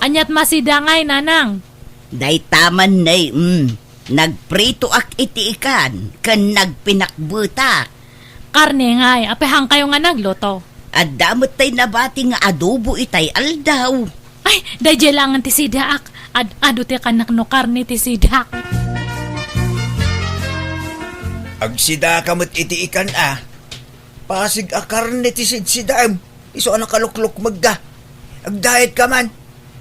Anyat masidangay, nanang. Day taman nay, nagprito ak iti ikan, kan nagpinakbutak. Karne ngay, apehang kayo nga nagluto. At damot tay nabati nga adobo itay aldaw. Ay, dayjay langan ti sidaak. Ado ti kanak no karne ti sidak. Agsida kamot iti ikan Pasig akarne ti sidsidam. Iso anak kalukluk magda. Agdayet ka man.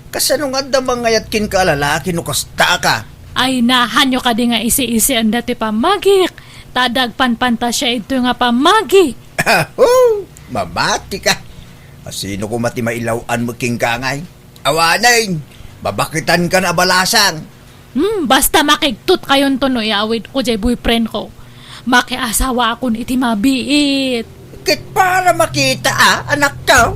Kasano nga damang ngayat kin ka lalaki no kasta ka. Ay nahanyo ka di nga isi-isi ang dati pamagik. Tadagpan-panta siya ito nga pamagi. Mamati ka. Sino ko mati mailawan mo king kangay? Awanay, babakitan ka na balasang. Basta makigtut kayon to no iawid ko jay boyfriend ko. Makiasawa akon iti mabiit. Kit para makita anak ka.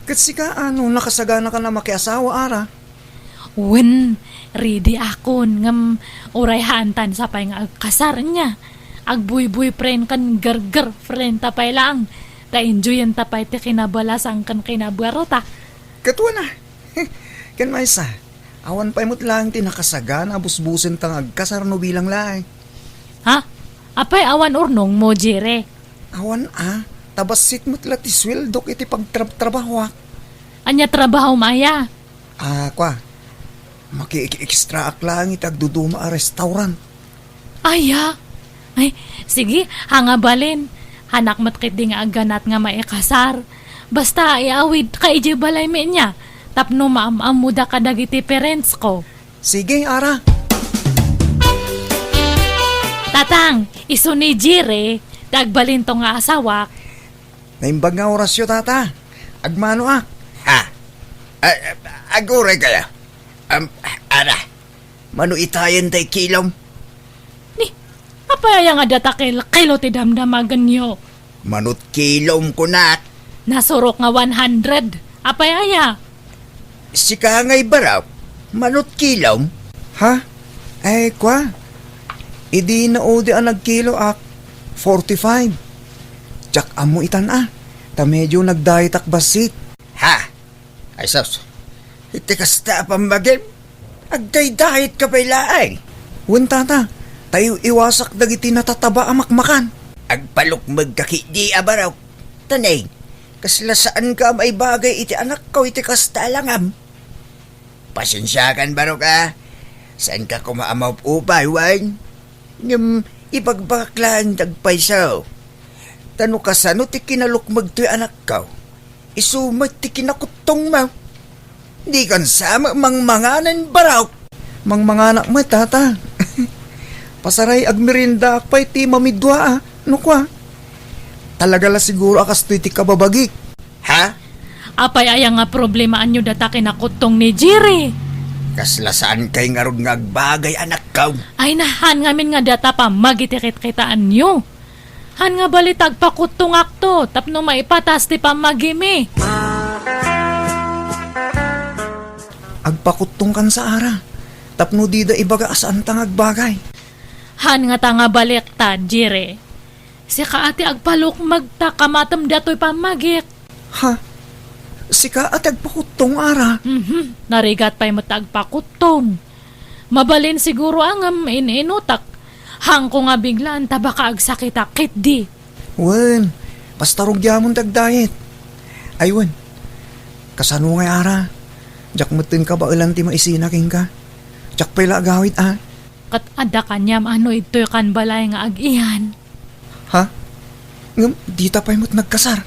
Kasi ka nakasagana ka na makiasawa ara. Wen, ready akon ngam uray hantan sa pay nga agkasar niya. Agbuy-buy friend kan gargar friend tapay lang. Ta-enjoyan tapay ti kinabalasang kan kinabarota. Katwa na. Kan maisa. Awan pa imot lang ti nakasagana busbusin tang agkasar no bilang lay. Ha? Apay awan urnong mo, Jire? Awan tabasit mo't lati sweldok iti pagtrabaho. Anya trabaho maya? Kwa. Maki-extra ak lang itagduduma a restaurant. Aya? Ay, sige, hangabalin. Hanak matkit di nga aganat nga maikasar. Basta iawid ka iji balay mi niya. Tapno maamuda ka dagiti parents ko. Sige, ara. Tatang, iso ni Jire, dagbalin to nga asawa. Naimbag nga orasyo, tata. Agmano Agure kaya. Ara. Mano itayan tay kilom? Ni, apaya nga data kilo ti damdamagan nyo. Manut kilom ko na. Nasurok nga 100. Apaya. Sika ngay baraw. Manut kilom? Ha? Kwa. Idi na odi ang nagkilo 45. Tsak amo itan Ta medyo nagdayitak basit. Ha? Ay sos. Iti kasta pambagim. Agday-dayit ka pa ilaay. Wen tata. Tayo iwasak dagiti natataba amakmakan. Agpalok magkaki di abaraw. Tanay. Kaslasaan ka may bagay iti anak ko iti kasta langam. Pasensyakan baro ka. Saan ka kumaamaw upay, Wayne? Ngam ipagbaklan tagpaysaw. Tano ka sano ti kinalukmag to'y anak ka. Isumat ti kinakutong mo. Di kan sama mangmanganan baraw. Mangmanganak mo, tata. Pasaray agmirinda akpay ti mamidwa No kwa? Talaga la siguro akas to'y ti kababagi. Ha? Apay aya nga problema anyo data kinakutong ni Jire. Kaslasaan kay nga rod nga agbagay anak ka. Ay nahan ngamin nga data pa magitikit-kitaan nyo. Han nga balitag pakutong akto tapno maipatas ti pamagimi. Agpakutong kan sa ara. Tapno di da ibaga asaan tang agbagay. Han nga tanga baliktad, Jire. Si kaati agpalok magtakamatam dato'y pamagik. Ha? Sika at agpakutong ara. Narigat pa'y matagpakutong. Mabalin siguro ang ininutak. Hang ko nga biglaan tabaka agsakit-akit di. Wen, pastarog yamon tagdayet. Ay wen, kasano nga ara? Jak mutin ka ba ilan ti maisinaking ka? Jak pala agawit Kat ada kanyam ano ito'y kan balay nga agihan. Ha? Ngam, di tapay mo't nagkasar.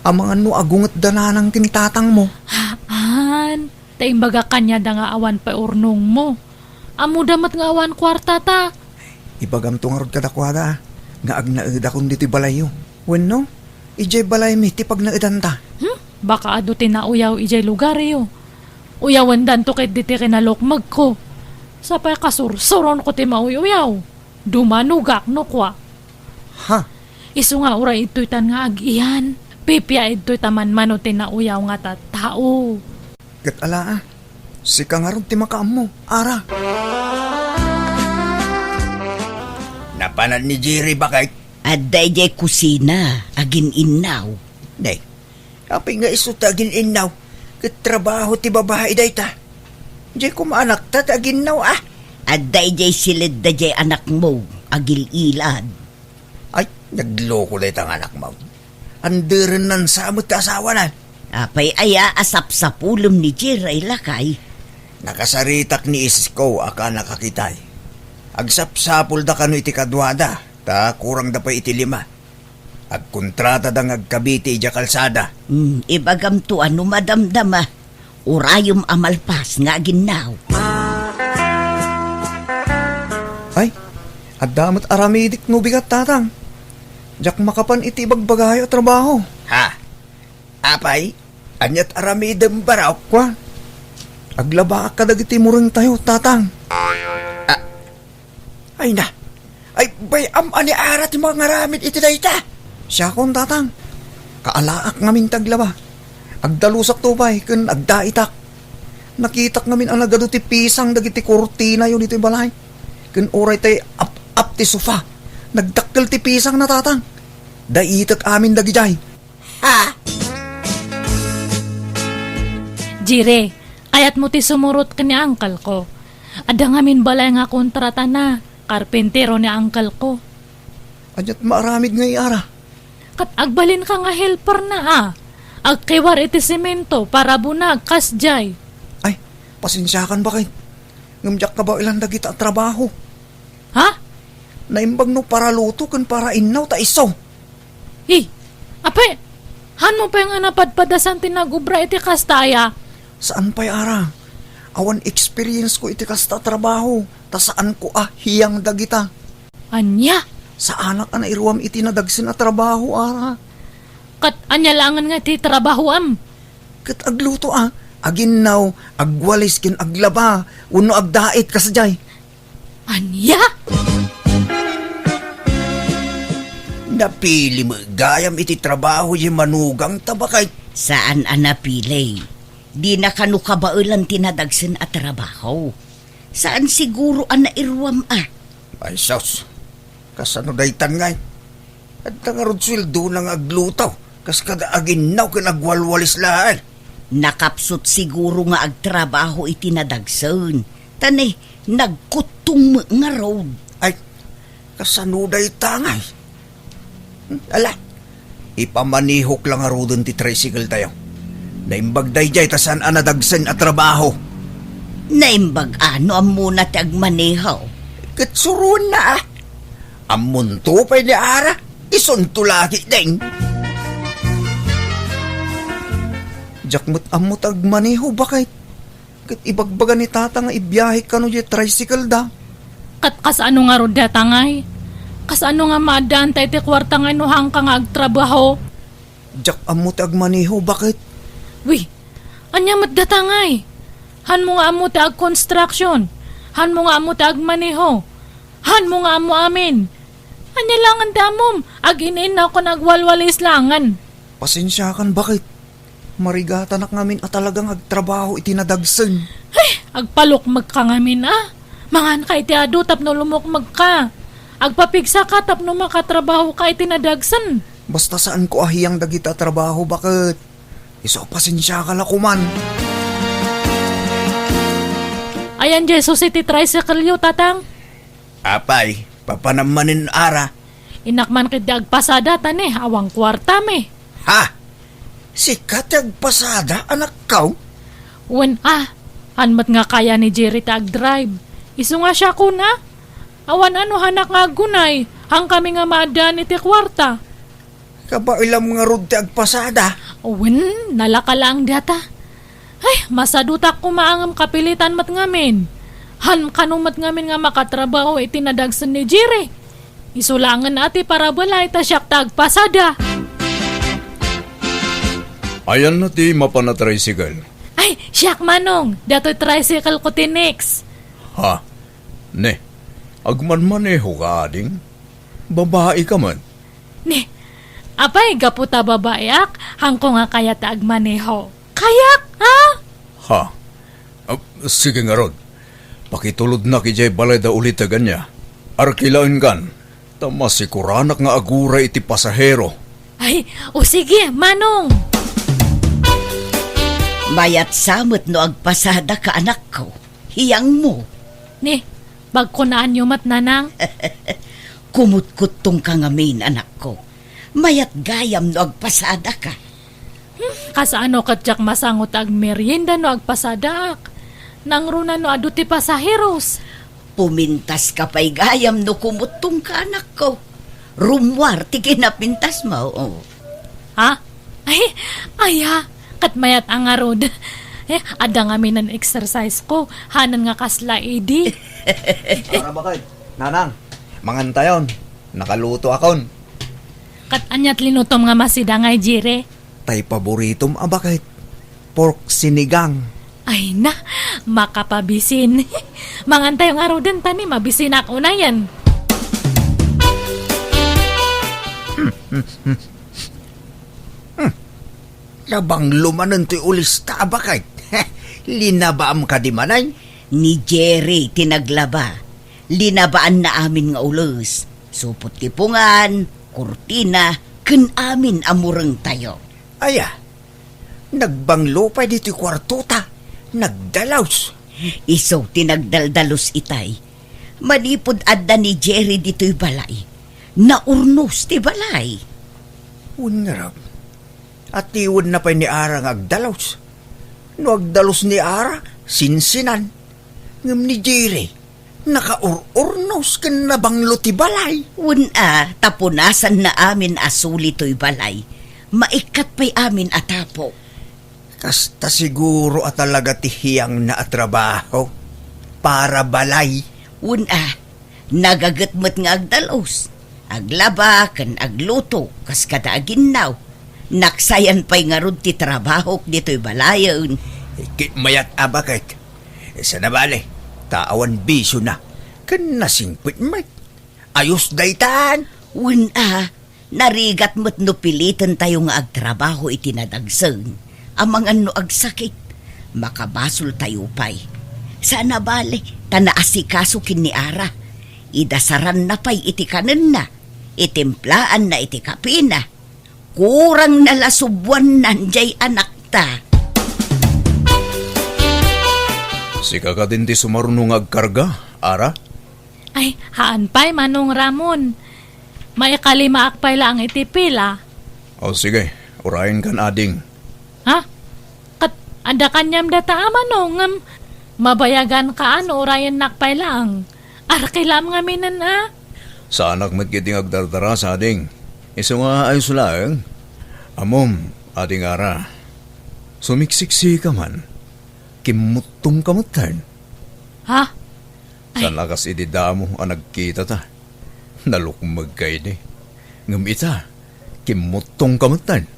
Amang ano agungat dananang tinitatang mo. Haan, taimbaga kanya da nga awan pa urnong mo. Amo damat nga awan kwarta ta. Ibagam to nga rod kadakwada nga agnaeda kung diti balayo. Wen no? Ijay balay mi ti pag naedan ta. Baka ado tinauyaw ijay lugar yo. Uyawan dan to kay diti kinalokmag ko. Sapay kasursuron ko ti mauyaw. Dumanugak no kwa. Ha? Isu nga uray ito'y tan nga agihan. Pipya ito'y taman mano tinauyaw nga tao. Gat ala sika nga rod ti makaam mo. Ara. Napanan ni Jerry bakay? Aday jay kusina, agin inaw. Day, Apay nga iso tagin inaw. Katrabaho ti babae day ta. Di ko maanak ta tagin inaw ah. Aday jay silid da jay anak mo, agil ilad. Ay, nagloko day tang anak mo. Andirin nan samot ka asawa na. Apay aya asap sa pulom ni Jiray lakay. Nakasaritak ni isis ko aka nakakitay. Agsapsapul da kano iti kadwada, ta kurang da pa iti 5. Agkontrata da ngagkabiti ija kalsada. Ibagam to ano madamdama. Urayom amalpas nga ginaw. Ay, adamot aramidik no bigat tatang. Jak makapan iti bagbagayo trabaho. Ha? Apay, anyat aramidem baraw kwa. Aglaba ka dagiti murang tayo tatang. Ay na. Ay bayam ani arat yung mga ngaramid iti dayta. Siya kon tatang. Kaalaak ngamin taglaba. Agdalusak tupay kun agdaitak. Nakitak ngamin ang nagado ti pisang dagiti kurtina yun iti balay. Kun oray tay up ti sofa. Nagdakkel ti pisang na tatang. Daitak amin dagijay. Ha? Jire, ayat mo ti sumurot ka ni angkal ko. Ada ngamin balay nga kontrata na. Karpentero ni angkal ko. Anyat maaramid nga iara. Kat agbalin ka nga helper na Agkiwar iti semento para bunag kasjay. Ay, pasensyakan ba kayo? Ngamjak ka ba ilang dagita trabaho? Ha? Naimbag no para luto kan para inaw ta iso. Ape, han mo pa yung napadpadasan tinagubra iti kastaya. Saan pa'y ara? Awan experience ko iti kasta trabaho. Ta saan ko hiyang dagita. Anya? Sa anak na iruam iti nadagsin a trabaho ara. Kat anya langan nga ti trabahoam. Kat agluto aginaw, agwalis kin aglaba, uno agdait kasajay. Anya? Napili mo gayam iti trabaho yung manugang tabakay. Saan anapilay? Di na kanu kabailan tinadagsin at trabaho. Saan siguro irwam Ay sos, kasano daytan ngay. At tangarod sweldo nang aglutaw, kas kada aginaw kin agwalwalis lahat. Nakapsot siguro nga agtrabaho itinadagsan. Tanay, nagkutong nga road. Ay, kasano daytan ngay. Ala, ipamanihok lang arudon ti tricycle tayo. Naimbag dayjay tasan anadagsan at trabaho. Naimbag ano ang muna ti agmanehaw. Katsuron na Amon to pa'y ni ara, isunto lagi ding. Jakmut amot agmaneho bakit? Kat ibagbaga ni tata nga ibiyahe ka no di tricycle da. Kat kasano nga rod datangay? Kasano nga maadaan tayo ti kwarta nga inuhang ka nga agtrabaho? Jak amot agmaneho bakit? Wi, anya matdatangay. Han mo nga amo ti ag-construction. Han mo nga amo ti agmaneho. Han mo nga amo amin. Anya langan damom, ag-inin na ako nagwalwalis langan. Pasensyakan bakit? Marigatan ak ngamin at talagang agtrabaho itinadagsan. Ay, agpalukmag ka ngamin Mangan ka iti adu tapno lumukmag ka. Agpapigsa ka tapno makatrabaho ka itinadagsan. Basta saan ko ahiyang dagita trabaho bakit? Iso pasensya ka lakuman. Ayan Jesus iti tricycle yu tatang. Apay, papanamanin ara. Inakman kiti agpasada tani, awang kwarta me. Ha? Sikat agpasada anak kaw? Wen hanmat nga kaya ni Jerry ta ag-drive. Isu nga siya kuna. Awan ano hanak nga gunay, hang kami nga maadaan iti kwarta. Kaba ilang mga rod ti agpasada? Wen, nalaka lang data. Ay, masadutak ko maangam kapilitan mat ngamin. Han kanumat ngamin nga makatrabaho itinadagsan ni Jerry. Isulangan ati para balay ta siyak tagpasada. Ayan na ti mapana-tricycle. Ay, siyak manong, dato'y tricycle ko tinix. Ha? Ne, agman-maneho ka ading? Babae ka man. Ne, apay gaputa babayak, hangko nga kaya taagmaneho. Kayak, ha? Ha? Sige nga rod. Pakitulod na kijay balay da ulit na ganya. Arkilain kan, tamas sikuranak nga agura iti pasahero. Ay, o sige, manong. Mayat samot no agpasada ka anak ko. Hiyang mo. Ni, bagkunaan yung matnanang. Kumut-kut tong kangamin anak ko. Mayat gayam no agpasada ka. Kasaano katyak masangot ag merienda no agpasadak. Nang runa no adu ti pasaheros. Pumintas ka pa'y gayam no kumutong ka anak ko. Rumwar ti kinapintas mo. Oh. Ha? Aya, kat mayat ang arod. Ada nga minan exercise ko. Hanan nga kasla edi. Para ba kayo? Nanang, mangantayon. Nakaluto akon. Kat anyat linutom nga masida nga jire. Tay paboritom abakit. Pork sinigang. Ay na, makapabisin. Mangantay yung araw din tani, mabisin ako na yan. Labang lumanan ti ulista abakit. Linabaam ka di manay. Ni Jerry tinaglaba. Linabaan na amin nga ulos. Supot tipungan, kurtina, ken amin amureng tayo. Aya, nagbanglo pa dito kwartuta. Nagdalaws. Iso tinagdaldalos itay. Manipod adda ni Jerry dito'y balay. Naurnos ti balay. Unarap. At iwan na pa ni Ara nga agdalaws. No agdalos ni Ara, sinsinan. Ngam ni Jerry, nakaurnos ka na banglo ti balay. Una, tapunasan na amin asuli to'y balay. Maikat pa'y amin atapo. Kasta siguro at talaga tihiyang na atrabaho para balay. Una, nagagatmat nga agdalos. Aglaba, kan agluto, kas kada aginaw. Naksayan pa'y nga rod ti trabaho dito'y balayon. Ikit mayat abakit. Sa nabali, taawan bisyo na. Kan nasingpit mat. Ayos daytan. Una, narigat mo't no pilitan tayo nga agtrabaho itinadagsan. Amang ano agsakit, makabasol tayo pa'y. Sa nabali, tanaasikaso kin ni Ara. Idasaran na pa'y itikanan na. Itimplaan na itikapina. Kurang nalasubwan nanjay anak ta. Sika ka din ti sumarunong agkarga, Ara? Ay, haan pa'y manong Ramon. May kalima akpay lang itipila. O sige, urayin kan ading. Ha? Kat ada kanyam data manong mabayagan ka ano orayan nakpay lang. Arkilam nga minan ha? Sa anak matkiting agdardara sa ading. Iso nga ayos lang. Amom, ading Ara. Sumiksiksi ka man. Kimutong kamatan. Ha? Sa lakas idida mo ang nagkita ta. Nalukmag kay di. Ngam ita, kimutong kamatan.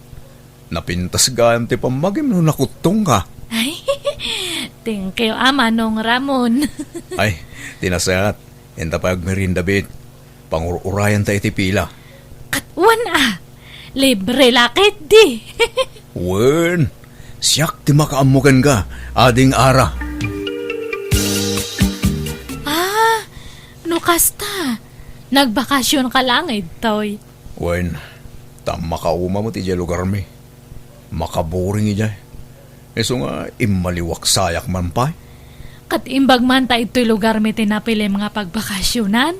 Napintas gayam ti pamagim no nakutong ka. Ay, thank you manong Ramon. Ay, tinasayat. Enta pa agmerinda bit. Pangururayan ta iti pila. Katwan libre lakit di. Wen, siyak ti makaamukan ka, ading Ara. No kasta. Nagbakasyon ka lang toy. Wen, makauma mo ti jay lugar mi. Makaboring ijay. Iso nga imaliwak sayak man pa. Kat imbag man ta ito'y lugar may tinapili mga pagbakasyonan.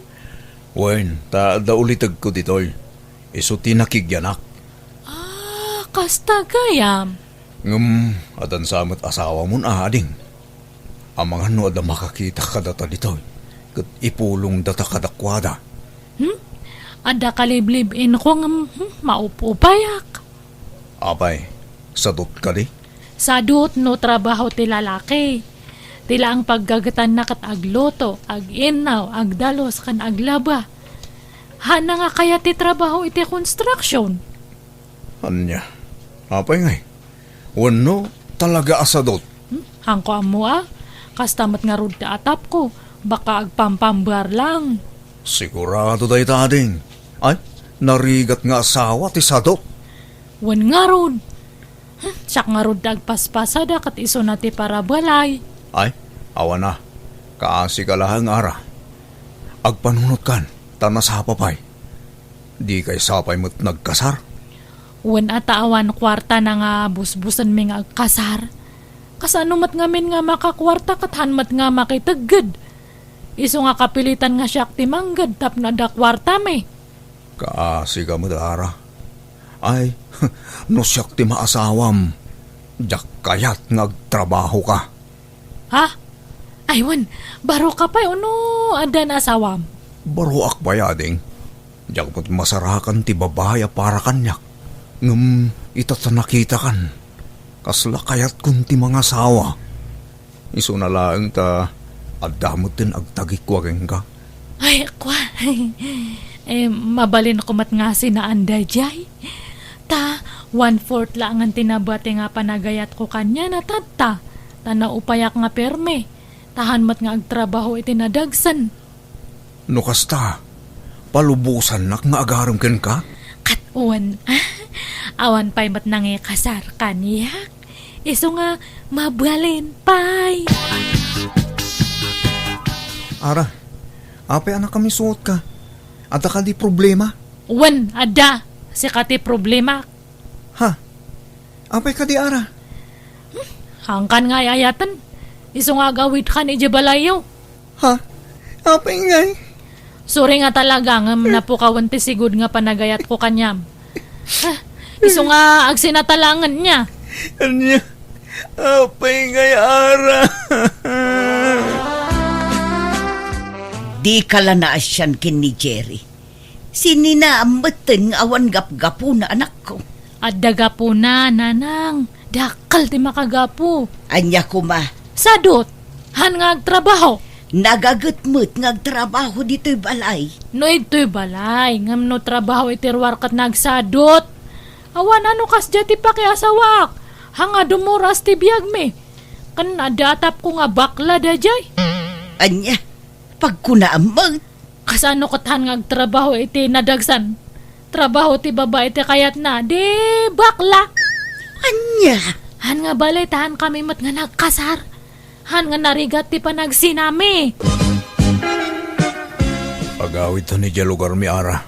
Wen, daulitag ko ditoy. Iso tinakigyanak. Kasta gayam. Adan samot asawa mo na ading. Amang ano ada makakita ka data ditoy. Kat ipulong data kadakwada. Ada kaliblibin ko maupupayak. Apay, sadot ka di? Sadot no trabaho ti lalaki. Tila ang paggagatan na kat agloto, aginaw, agdalos, kan aglaba. Hana nga kaya ti trabaho iti construction. Anya, apay ngay. Wano talaga asadot. Hangko amo kastamat nga rud ti atap ko, baka agpampambar lang. Sigurado tayo tading. Ay, narigat nga asawa ti sadot. Wan nga rod. Siyak nga rod agpaspasada kat iso na ti para balay. Ay, awa na. Kaasi ka lahang Ara. Agpanunot kan, tanas hapapay. Di kay sapay mo't nagkasar. Wan atawan kwarta na nga busbusan mi nga agkasar. Kasano mat ngamin nga makakwarta kat hanmat nga makitagad. Iso nga kapilitan nga siya ti manggad tap na da kwarta me. Kaasi ka mo, Ara. Ay, no siyak ti maasawam. Diyak kayat nga agtrabaho ka. Ha? Aywan, baro ka pa no adan asawam. Baro akbayading. Diyak mo't masarakan ti babaya para kanyak. Ngam itat nakita kan. Kasla kayat kun ti mga asawa. Iso na lang ta adamot din agtagikwageng ka. Ay, kwa. Mabalin ko mat nga si na anday jay. Ta, 1/4 lang ang tinabate nga panagayat ko kanya na tata. Ta naupayak nga perme. Tahan mat nga agtrabaho iti nadagsan. No kasta, palubusan nak nga agaram ken ka? Katuan, awan pa'y mat nangi kasar kaniyak. Iso nga, mabalin pa'y. Ara, apay anak kami suot ka. Ada ka di problema? Wan, ada. Si kati problema. Ha? Apay ka di Ara? Hangkan nga ayatan. Iso nga gawid ka ni Jebalayo. Ha? Apay ngay? Suri nga talaga nga napukawan ti sigud nga panagayat ko kanyam. Iso nga agsinatalangan niya. Anya? Apay ngay Ara? Di kala naasyan kin ni Jerry. Sininaamatan nga awan gap-gapo na anak ko. At daga po na, nanang. Dakal ti makagapo. Anya ko ma, Sadot, han nga agtrabaho. nagagatmut ngagtrabaho dito'y balay. No ito'y balay, ngam no trabaho itirwar kat nagsadot. Awan ano kas jati pa kay asawak. Hanga dumuras ti biyag me. Kan adatap ko nga bakla da jay. Anya, pag kunaamang, Kasano katahan nga agtrabaho iti nadagsan. Trabaho ti babae iti kayat na. Di bakla. anya, Han nga balay tahan kami mat nga nagkasar. Han nga narigat ti panagsinami. Agawid to ni dya lugar mi Ara.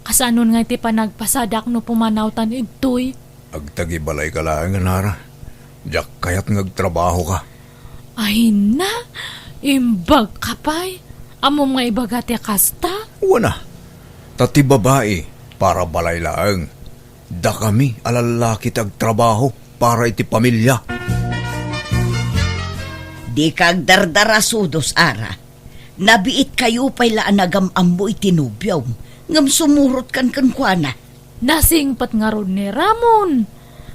Kasanon nga iti panagpasadak no pumanawtan igtoy. Agtagi balay ka lang Ara. Diyak kayat ngagtrabaho ka. Ay na, imbag kapay. Amo nga ibagati kasta? Wana. Tati babae para balay laang. Da kami alalaki agtrabaho para iti pamilya. di kag dardarasudos ara. Nabiit kayo pa'y laanagam mo itinubyaw. Ngam sumurot kan kuana. Nasingpat nga ron ni Ramon.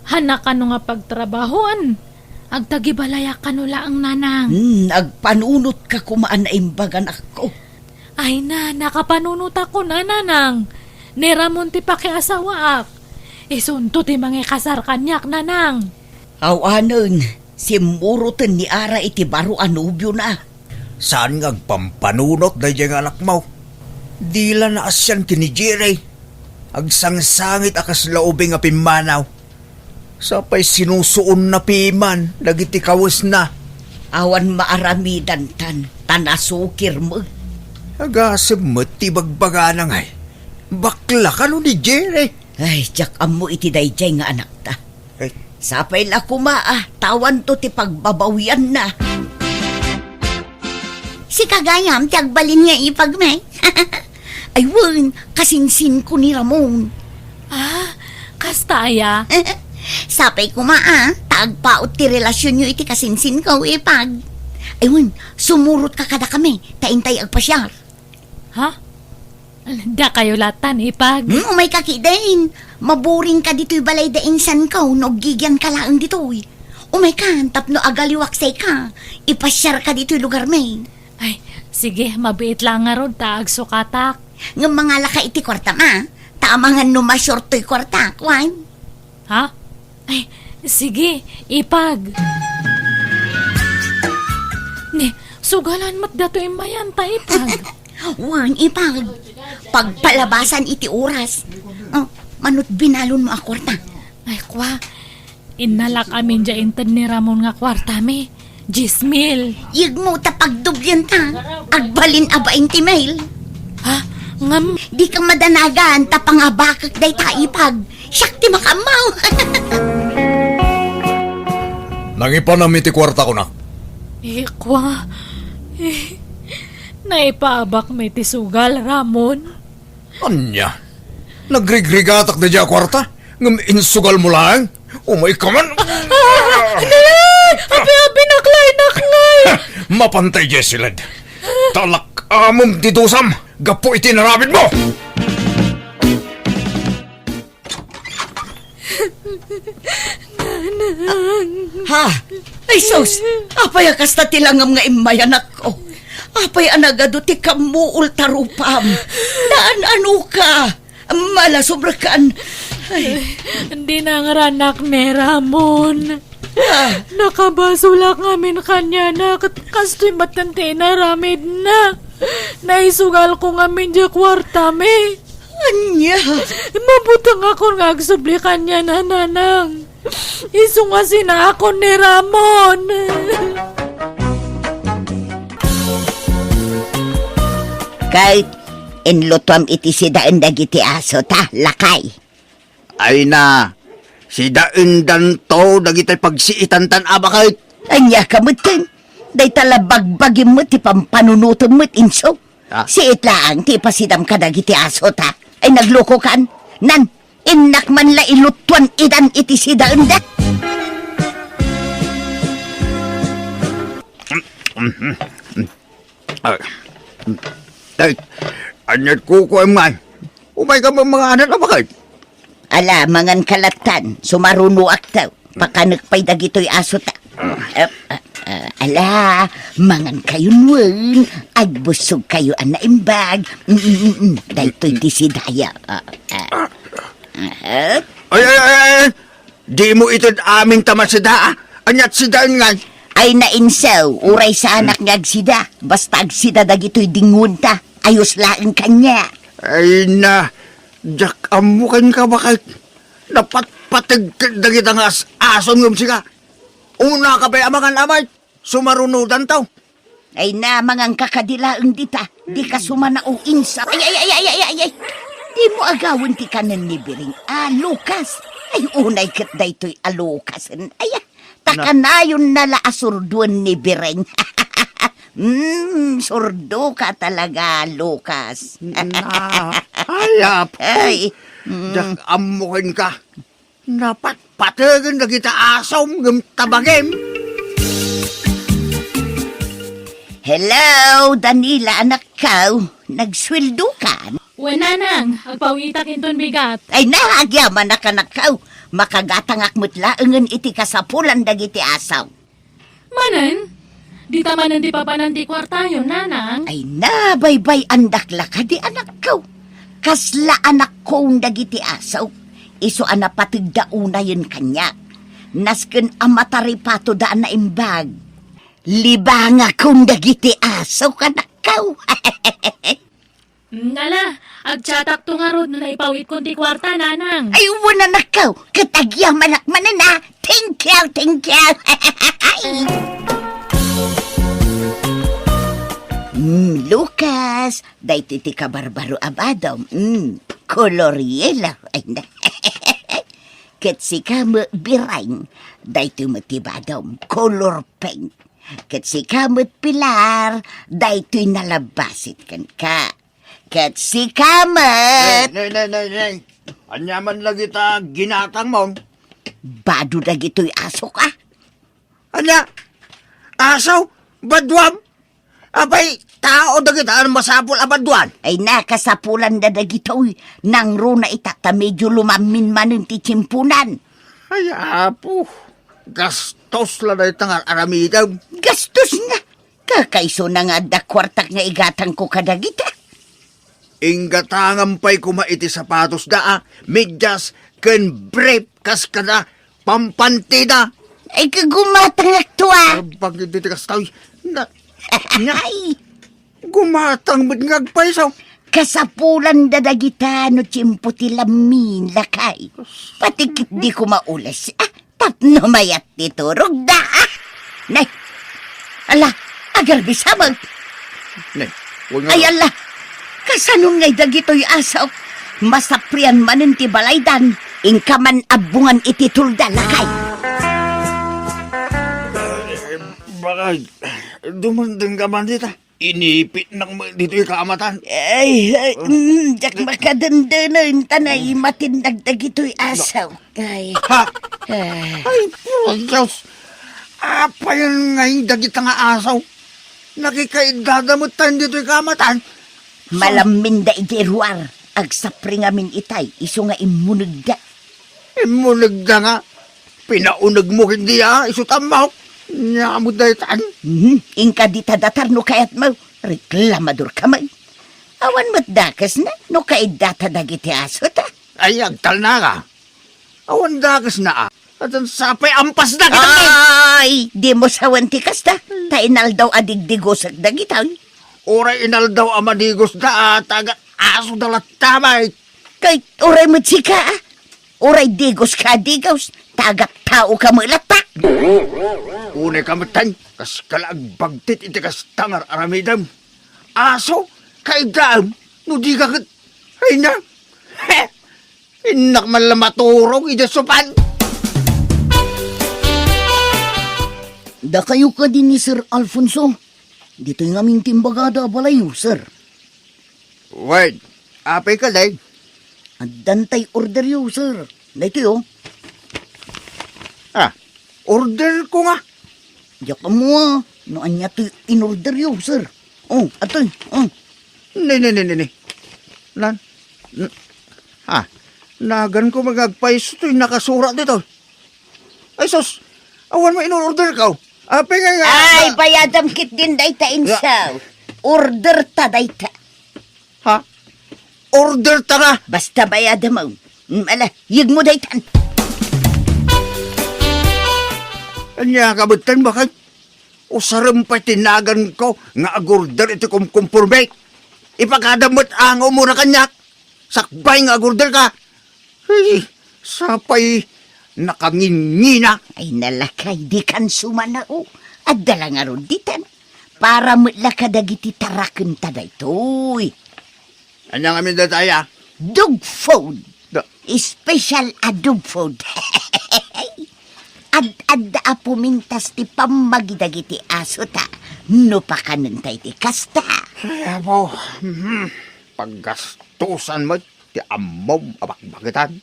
Hanak ano nga pagtrabahoan. Agtagibalaya kanula ang nanang. Agpanunot ka kumaan na imbagan ako. Ay na, nakapanunot ako na nanang. Ni Ramon ti pakiasawaak. Isunto ti mga kasar kanyak nanang. Awanon, simurutan ni Ara iti baro anubyo na. Saan ngagpampanunot da diyang anak mo? Dila na asyan kini Jerry. Agsangsangit akas laubing nga pimanaw. Sapay sinusuon na piman, dagiti kawas na. Awan maaramidan tanasukir mo. Agasib mo ti bagbaga na ngay. Bakla ka no ni Jerry. Ay, jak amo iti dayjay nga anak ta. Ay, Sapay la kumaa, tawan to ti pagbabawian na. Si Kagayam, tiyagbalin nga ipagmay. Ay wan, kasinsin ko ni Ramon. Ah, kastaya. Sapay kumaa, tagpaot ti relasyon nyo iti kasinsin ko ipag. Aywan, sumurot ka kada kami, taintay agpasyar. Ha? Da kayo latan ipag. Umay kakidain. Maburing ka dito'y balay da insan ko, no gigyan ka laang dito'y. Umay ka, tapno agaliwaksay ka. Ipasyar ka dito'y lugar may. Ay, sige, mabiit lang nga ron, taag sukatak. Ng mga laka iti kwarta nga. Tamangan no masyurto'y kwarta, kwan. Ha? Ay, sige, ipag. Ni, sugalan mat dato imayan ta ipag. Wan, ipag. Pagpalabasan iti oras. Oh, manut binalon mo a kwarta. Ay, kwa, inalak amin dya inted ni Ramon nga kwarta me. 10,000. Yag mo tapagdubyan ta. Agbalin aba inti mail. Ha? Ngam, Di ka madanagan tapangabakak day taipag. Siyak ti makamaw. Nangipanami ti kwarta ko na. Ikwa. Naipaabak may tisugal, Ramon. Anya? Nagrigrigatak na dya kwarta? Ngam insugal mo lang? Umay ka man! Abi, naklay. Mapantay, Jessilad. Talak amom titusam. Gapo itinarabid mo! Ha? Ay sus, apay kasta tilangam nga imayanak ko. Apay anagado ti kamuul tarupam. Daan ano ka? Mala sobrakan. Ay, Hindi na ngaranak ni Ramon. Nakabasulak ngamin kanya na kastoy matante na ramid na. Naisugal ko ngamin di kwarta me. anya. Mabutang ako nga agsubli kanya na nanang. Isu nga sina ako ni Ramon. Kahit inlutom iti sidaan dagiti aso ta, lakay. Ay na, si daundan to, dagitay pagsiitan tan abakay. Anya kamutin. Day tala bagbagim mo ti pampanunutom mo't inso. Ah. Si itlaang ti pasidam ka dagiti aso ta. Ay nagloko kan. Nan, inak man la ilutuan idan iti sidaan da. Ay, anyat ko man. Umay ka mga anak abakay. Ala, mangan kalatan, sumaruno aktaw. Pakanagpay dagito'y aso ta. Ala, mangan kayo nuwan. Agbusog kayo ana imbag. Dahito'y tisidaya. Ay. Di mo ito aming tamasida. Anyat sidaan nga. Ay nainsaw, uray sa anak nga agsida. Basta agsida dagito'y dingun ta. Ayos laing kanya. Ay na, jak amukan ka bakit? Dapat patag dagit ang ason ng siga. Una ka ba amangan amay? Sumarunudan tao. Ay na, mangang kakadilaang dita. Di ka sumana o insa. Ay. Di mo agawin ti kanan ni Biring. Lukas. Ay, unay kat da ito'y alukas. Ay, takanayon nala asurduan ni Biring. Surdo ka talaga, Lucas. Ayap. Ay, Jak amukan ka. Dapat patagan na kita asom ng tabagim. hello, Danila, anak ka. Nagsweldo ka? Nanang, agpawitak inton bigat. Ay, naagyaman na ka na ka. Makagatangak mo't laangan iti kasapulan dagiti asaw. Manan, di tamanan di papanan di kwarta yun, nanang. Ay na, baybay andakla ka di anak ko. Kasla anak ko dagiti asaw. Iso ana patigdauna yun kanya. Nasken amataripato daan na imbag. Libanga kong dagiti asaw kanak ko. Nala, agtsatak to nga rod na ipawit ko di kwarta, nanang. Ay, wala na ka. Katagya manakmanan na. Thank you. Lucas, day titi ka barbaro abadom. Koloriela. Ay na. Ket si kamo birang, day tumatibadom. Color pink. Ket si kamot pilar, day tuy nalabasit kan ka. Ket si kamot. Nay. Anyaman lagi ta ginatang mo. Bado na gito'y aso ka. Anya? Asaw? Badwam? Abay, tao na kita masapul abadwan. Ay nakasapulan na dagitoy nang runa itata medyo lumamin man ti tsimpunan. Ay, apo. Gastos la na itangal aramidam. Gastos na. Kakaiso na nga da kwartak nga igatang ko kadagita. Ingatangam pa'y kumaiti sapatos da, medyas, ken brief, kas kada, pampantida. Ay kagumatang aktua. Pag hindi tikas tao, Ay, gumatang mo't ngagpaisaw. kasapulan da dagita no tsimpo ti lamin lakay. Patikit di ko maulas. Tapno mayat ti turog da. Nay, ala, agar bisamag. Nay, huwag nga. Ay ala, kasanong ngay dagito'y asaw. Masaprian manin ti balaydan. Ingkaman abungan iti tulda lakay. Bakay, dumandang ka man dito. Inipit ng dito yung kaamatan. Jak makadandanan tanay matindagdag ito'y asaw. Ay, Ha? Ay, puro Diyos. Apa yan ngayon dagit nga asaw? Nakikaidadamot tayo dito yung kaamatan. malamin da ijeruar. Agsapri ngamin itay, iso nga imunag da. Imunag na nga. Pinaunag mo hindi isutan mo. Nyamod na itan. Ingka di tadatar no kayat mo. Reklamador ka may. Awan mo't dakas na, no kaidata dagiti aso ta. Ay, agtal na ka. Awan dagas na At ang sapay ampas na kita. Ay, di mo sawanti kas ta. Tainal daw adigdigos at dagitaw. Oray inal daw amadigos da taga aso dalat tamay. Kay oray mo't sika Oray digos ka digos. Tagat tao ka mo ilata. Unay kamatan, kas kalagbagtit iti kas tangar aramidam. Aso, kaigam, no di ka kat... Ay na, inak man lang maturog, idasupan. Da kayo ka din ni Sir Alfonso. Dito yung aming timbagada balayo, sir. Wait, apay ka day. At dantay order yo, sir. Dito yo. Order ko nga. Diyak mo no anya to in-order yo, sir. Oh, atoy. Oh. Ni. Nagan ko magagpais ito'y nakasura dito. Ay sus, awan mo in-order ka. Apay nga. Ay, bayadam kit din dayta insaw. Order ta dayta. Ha? Order ta nga. Basta bayadam mo. Ala, yig mo daytan. Anya kabutan bakit? Usaram pa tinagan ko nga agorder iti kumkumpurme. Ipakadamot ang umura kanyak. Sakbay nga agorder ka. Ay, sapay nakangingina. Ay, nalakay di kan sumanao. At dala nga ron ditan. Para mutla ka dagiti taraken ta daytoy. Anyang amin dataya? Dog food. Da. Special dog food. Ad apumintas ti pamagidagiti aso ta. No pa kanantay ti kasta. Ay, abo. Paggastusan mo, ti amom abakbakitan.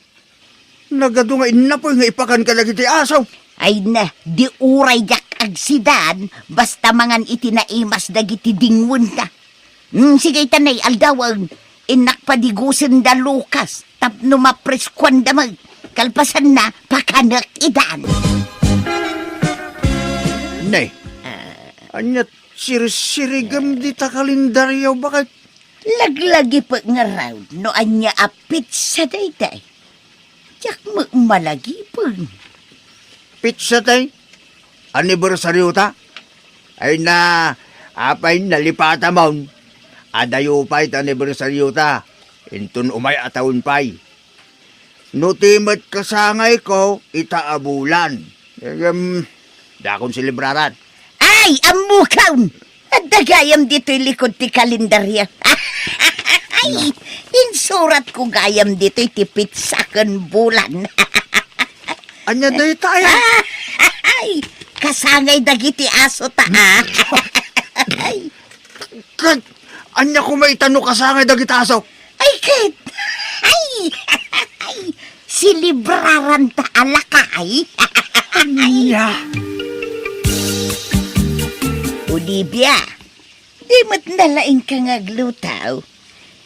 Nagado nga inapoy nga ipakan ka lagi ti asaw. Ay na, di uray jak agsidan, basta mangan itinaimas dagiti dingwon ta. Sige tanay, aldawag, inak padigusin da Lucas, tapno mapres-kwan damag, kalpasan na, pakanak idan. Nay, anyat sirisirigam di ta kalendaryo, bakit? Laglagi pa nga raw, no anya apit sa dayday. Jak mo malagi pa. Pizza tay? Anibersaryo ta? Ay na, apay nalipata maun. Adayo pa'y anibersaryo ta. Intun umay atawon pa'y. Nutimat kasangay ko, itaabulan. Dakon silibraran. Ay, amukaw! At dagayam dito'y likod ti kalendarya. Ay, insurat ko gayam dito'y tipit sa kan bulan. Anya day tayo? Ay, kasangay dagiti aso ta, Ay, Kat, anya ko may tanong kasangay dagitasaw. ay, kid! Ay, silibraran ta alakay. Anya? Olivia, di mo't nalaing ka nga glutaw.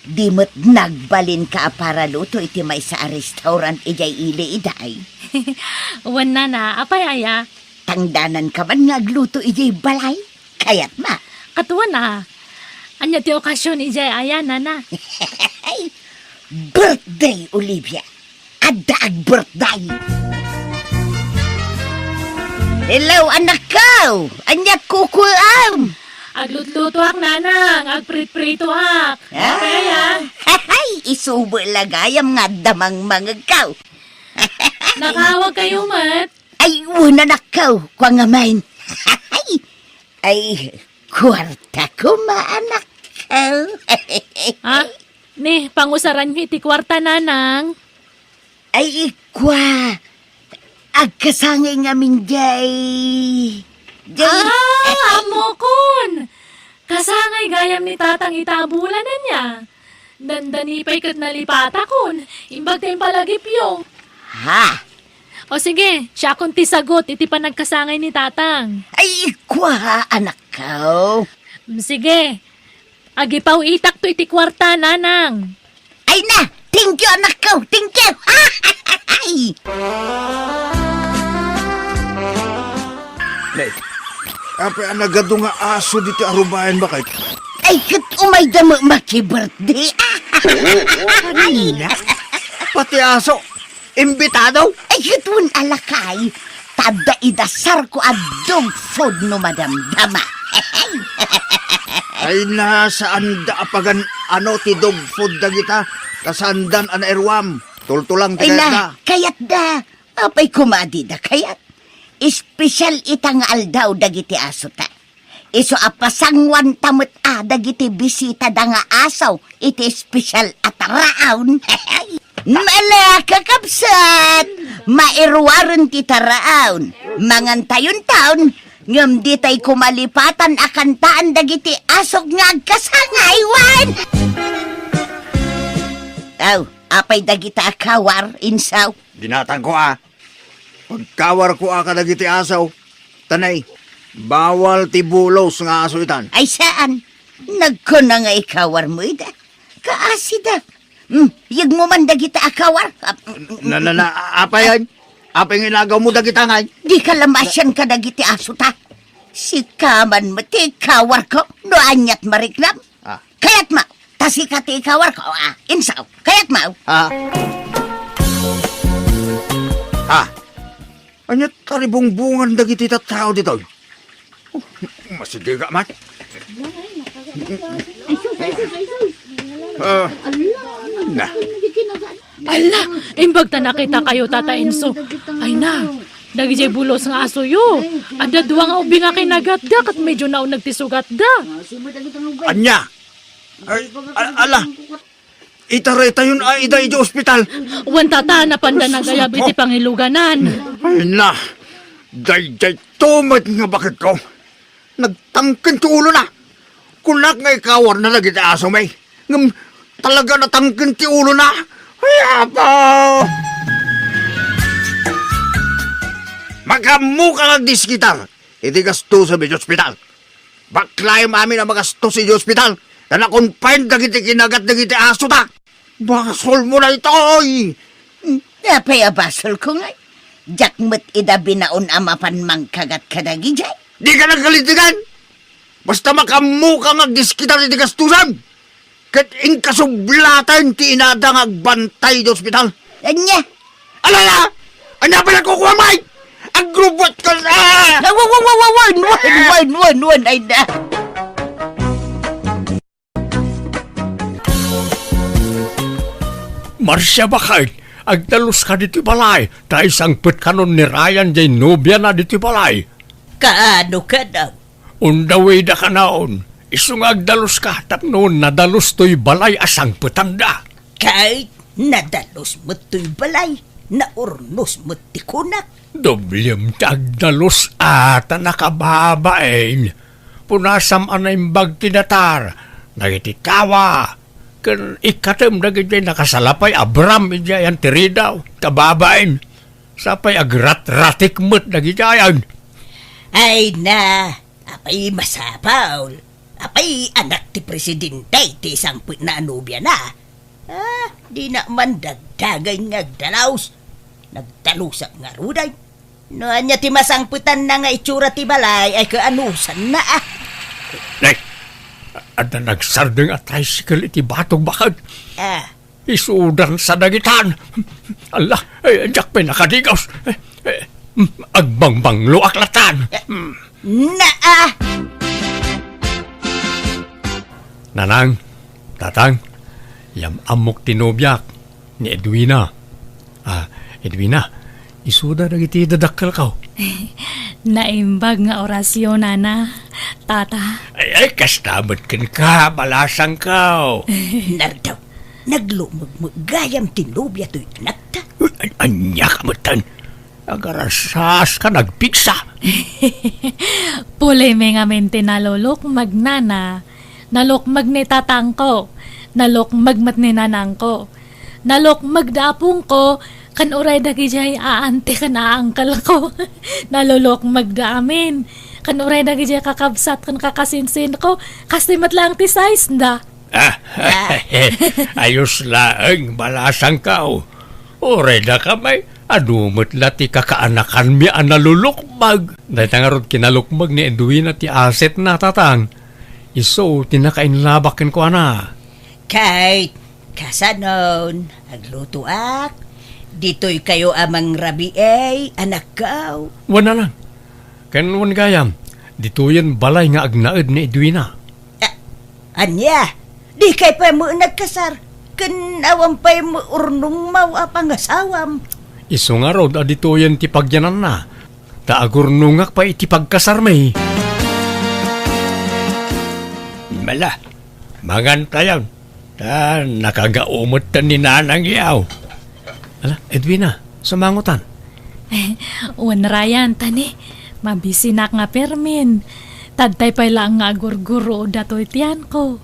Di mo't nagbalin ka para luto iti may sa restaurant ijay ili iday. Wan na, apay aya. Tangdanan ka man nga gluto ijay balay. Kaya't ma. Katuan na. Anya ti okasyon ijay aya, nana. Birthday, Olivia. Adaag birthday. Hello, anak ko. Anya kukulam. Aglutluto ak, nanang. Agprit-prito ak. Apay aya. Isubo lagayam nga damang mga kaw. Nakawag kayo, mat. Ay, una na kaw, kwa nga main. Ay, kwarta ko maanak kaw. Ha? Ni, pangusaran nyo iti kwarta, nanang. Ay, kwa. Agkasangay nga min jay. Amo kun! Kasangay gayam ni tatang itabulan na niya. Dandanipay kat nalipata kun. Imbag tayong palagipyo. Ha? O sige, siya akong tisagot, iti pa nagkasangay ni tatang. Ay, kwa, anak ko. Sige, agipaw itak to iti kwarta, nanang. Ay na, thank you, anak ko. Thank you. Ay. Nay, apa ang nagado nga aso dito arubayan ba kay? Ay, kat umay damo maki-birthday. Kanina? Pati aso, imbitado? Ay, katun alakay. Tada idasar ko ang dog food no madamdama. Ay nasaan da apagan ano ti dog food da kita? Kasandan an erwam. Tultulang ti Ay kayat da. na, kayat da. Apay kumadi da kayat. Espesyal itang aldaw dagiti aso ta. Iso apasangwan tamot dagiti bisita da nga asaw. Iti espesyal at raon. Mala kakapsat. Mairwaran ti taraon. Mangantayon taon. Ngam di tay kumalipatan akan taan dagiti asok nga agkasangaywan. Aw, apay dagiti akawar, insaw. Dinatang ko Pagkawar ko kadagiti asaw. Tanay, bawal ti bulos nga aso itan. Ay saan? Nagko na nga ikawar mo ida. Kaasida. Yag mo man dagiti akawar. Apa yan? Apa yung inagaw mo dagita ngay? Di ka lamasyan ka dagiti aso ta. Si kaman mo ti ikawar ko. No anyat mariklam. Kayat ma. Tasi ka ti ikawar ko. Insaw. Kayat ma. Anyat taribong-bungan dagiti tattao dito. Masige ka man. Na. Ala, imbag ta nakita kayo, Tata Enzo. Ay na, nagijay bulos nga aso yo. Ada duwa nga ubi nga kinagat da, kat medyo na nagtisugat da. Anya. Ala. Itareta yun ida iti ospital. Wan tata, napanda na gayab iti pangiluganan. Ay na. Day tumat nga bakit ko. Nagtangkin ti ulo na. Kunak nga ikawar na lagi ti aso may. Ngam talaga natangkin ti ulo na. Ay apaw. Magamu ka nagdiskitar. Iti gasto sa medyo ospital. Baklay mami na magasto sa ospital. Na nakonfine dagiti kinagat dagiti aso ta. Basol mo na ito, oy! Apay abasol ko nga. Jakmet ida binaon amapan mangkagat kadagi jay. Di ka nagkalitigan! Basta makamu ka magdiskitar iti gastusan! Kat inkasublatan ti inada nga agbantay di ospital. Anya? Alala! Anya pa nagkukuha, Mike! Agrubot ka na! Wan, ay na. Marsya bakit? Agdalos ka dito balay. Dahil sangpit ka nun ni Ryan jay nobya na dito balay. Kaano ka daw? Undaway da ka naon. Isung agdalos ka tapnon nadalos to'y balay asang putanda. Kahit nadalos mo to'y balay, naurnos mo ti kunak. Doblem ta agdalos ata nakababain. Punasam anaimbag tinatar. Nagitikawa. Kan ikatem na ganyan nakasalapay Abram ijayan tiridaw, kababain. Sapay agrat-ratik mo't na gijayan. Ay na, apay masapaw. Apay anak ti presidente ti isang put na anubya na. Di na man dagdagay ngagdalaws. Nagdalusak nga ruday. No anya ti masangputan na nga itsura ti balay ay kaanusan na Nay! At na nagsardeng at tricycle iti batog bakad. Isudan sa dagitan. Allah, jak pa nakadigaws. Agbangbanglo aklatan. Nanang, tatang, yam amok tinobyak ni Edwina. Edwina, isuda dagiti dadakkel ka. Naimbag nga orasyon, nana. Tata. Ay, kastamot ka, balasang ka. Nardaw, naglumag mo gayam tinubya to'y anak ta. Anya ka matan. agarasas ka nagpiksa. Pulay may nga mente nalulok magnana, nalok magnitatang ko, nalok magmat ni nanang ko, nalok magdapong ko, kan uray dagi jay aante kan aangkal ko, nalulok magdaamin, kan uray dagi jay kakabsat kan kakasinsin ko, kasi matlang ti size da. Ayos laeng balasang kao. Oreda ka may adumot lati kakaanakan mi ang nalulukmag. Dahil tangarod kinalukmag ni Edwina ti aset na tatang. Iso tinakainlabakin ko ana. Kahit kasanon, agluto ak, dito'y kayo amang rabi anak kao. Wana lang. Kanwan gayam. Dito yan balay nga agnaed ni Edwina. Anya, di kay pa mo nagkasar, kanawang pa mo urnong mau apang asawam. Iso nga rod adito yan ti pagyanan na. Taagurnungak pa iti pagkasar may. Mala, magantayan. Nakagaumot ta ni nanang yaw. Ala, Edwina, sumangutan. Wan Ryan, tani, mabisinak nga permin. Tadtay pa lang nga gurguro datoy tiyan ko.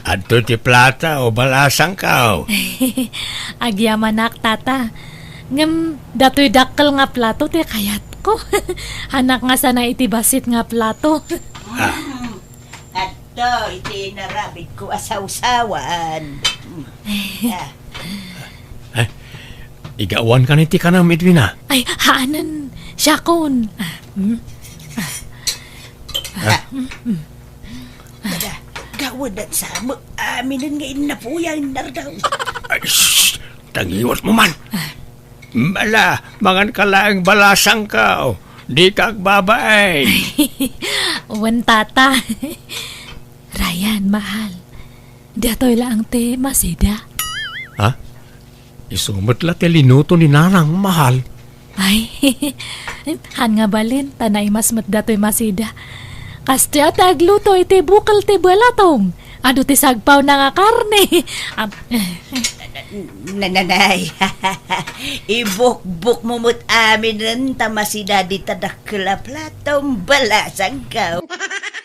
Adto ti plata o balasang kao. Agyamanak tata. Ngam datoy dakkel nga plato ti kayat ko. Hanak nga sana iti basit nga plato. Ato, iti narabit ko asawsawan. Igawan ka ni ti kanam, Edwina. Ay, haanan. Syakon. Gawad at samo, aminin nga inapuyan nardaw. Ay, shh! Tangiwas mo man. Mala, mangan ka lang balasang kao. Di ka agbabaay. Wan tata. Ryan, mahal. Datoy lang te masida. Ha? Isumot la ti linuto ni nanang mahal. Ay, han nga balin, tanay mas datoy masida. Kasti at agluto iti bukal ti balatong. Ado ti sagpaw na nga karne. Nananay, ibuk-buk mumut amin rin tamasida di tadakla platong balasang kao.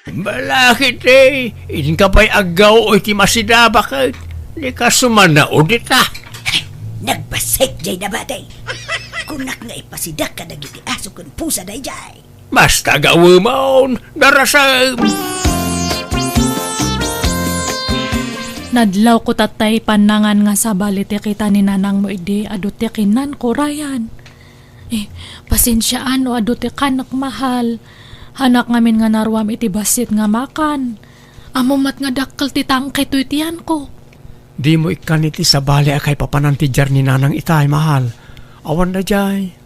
Balakit eh. Idin ka pa'y agaw o iti masida bakit? Di ka sumana o di ta. Nagbasik jay na batay. Kunak nga ipasidak ka nagiti aso kun pusa day jay. Basta gawa maon. Darasang. Nadlaw ko tatay panangan nga sa balit kita ni nanang mo ide aduti kinan ko Ryan. Pasensyaan o aduti kanak mahal. Hanak ngamin nga narwam iti basit nga makan. Amumat nga dakkel ti tangkay to itiyan ko. Di mo ikan iti sa bali akay papanantijar ni nanang itay mahal. Awan na jay.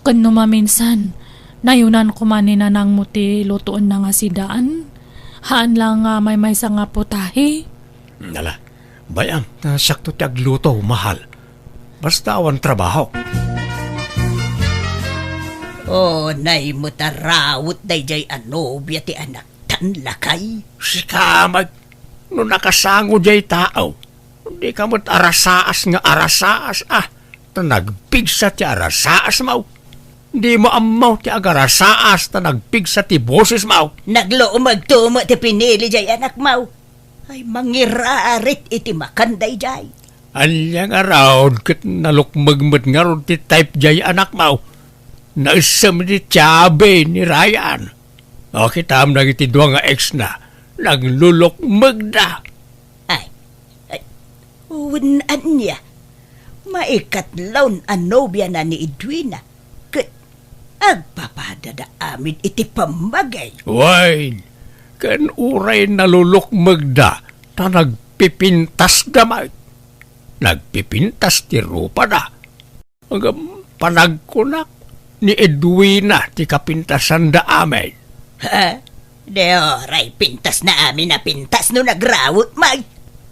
Kano maminsan, nayunan ko man ni nanang mo ti lutoon na nga sidaan. Haan lang nga may sa nga putahe. Nala, bayam, nasakto ti agluto, mahal. Basta awan trabaho. Nay mo tarawot day jay anobya ti anak tanlakay. Si kamag, no nakasango jay tao. Di ka mo't arasaas nga arasaas nagpigsa ti arasaas mau. Di mo amaw ti agarasaas nagpigsa ti boses mau. Nagloomag tumo ti pinili jay anak mau. Ay mangirarit iti makanday jay. Anyang around kat nalukmagmat nga ron ti type jay anak mau. Naisam ni Chabe ni Ryan. O kitam nang iti dua nga ex na. Naglulukmag na. Ay, unan niya. Maikatlaw anobya na ni Edwina. Kat agpapadada amin iti pamagay. Wine, kan uray nalulukmag da, ta nagpipintas damay. Nagpipintas ti rupa da. Hanggang panagkunak ni Edwina ti kapintasan da amin. Ha? Deoray, pintas na amin na pintas no nagrawot mag.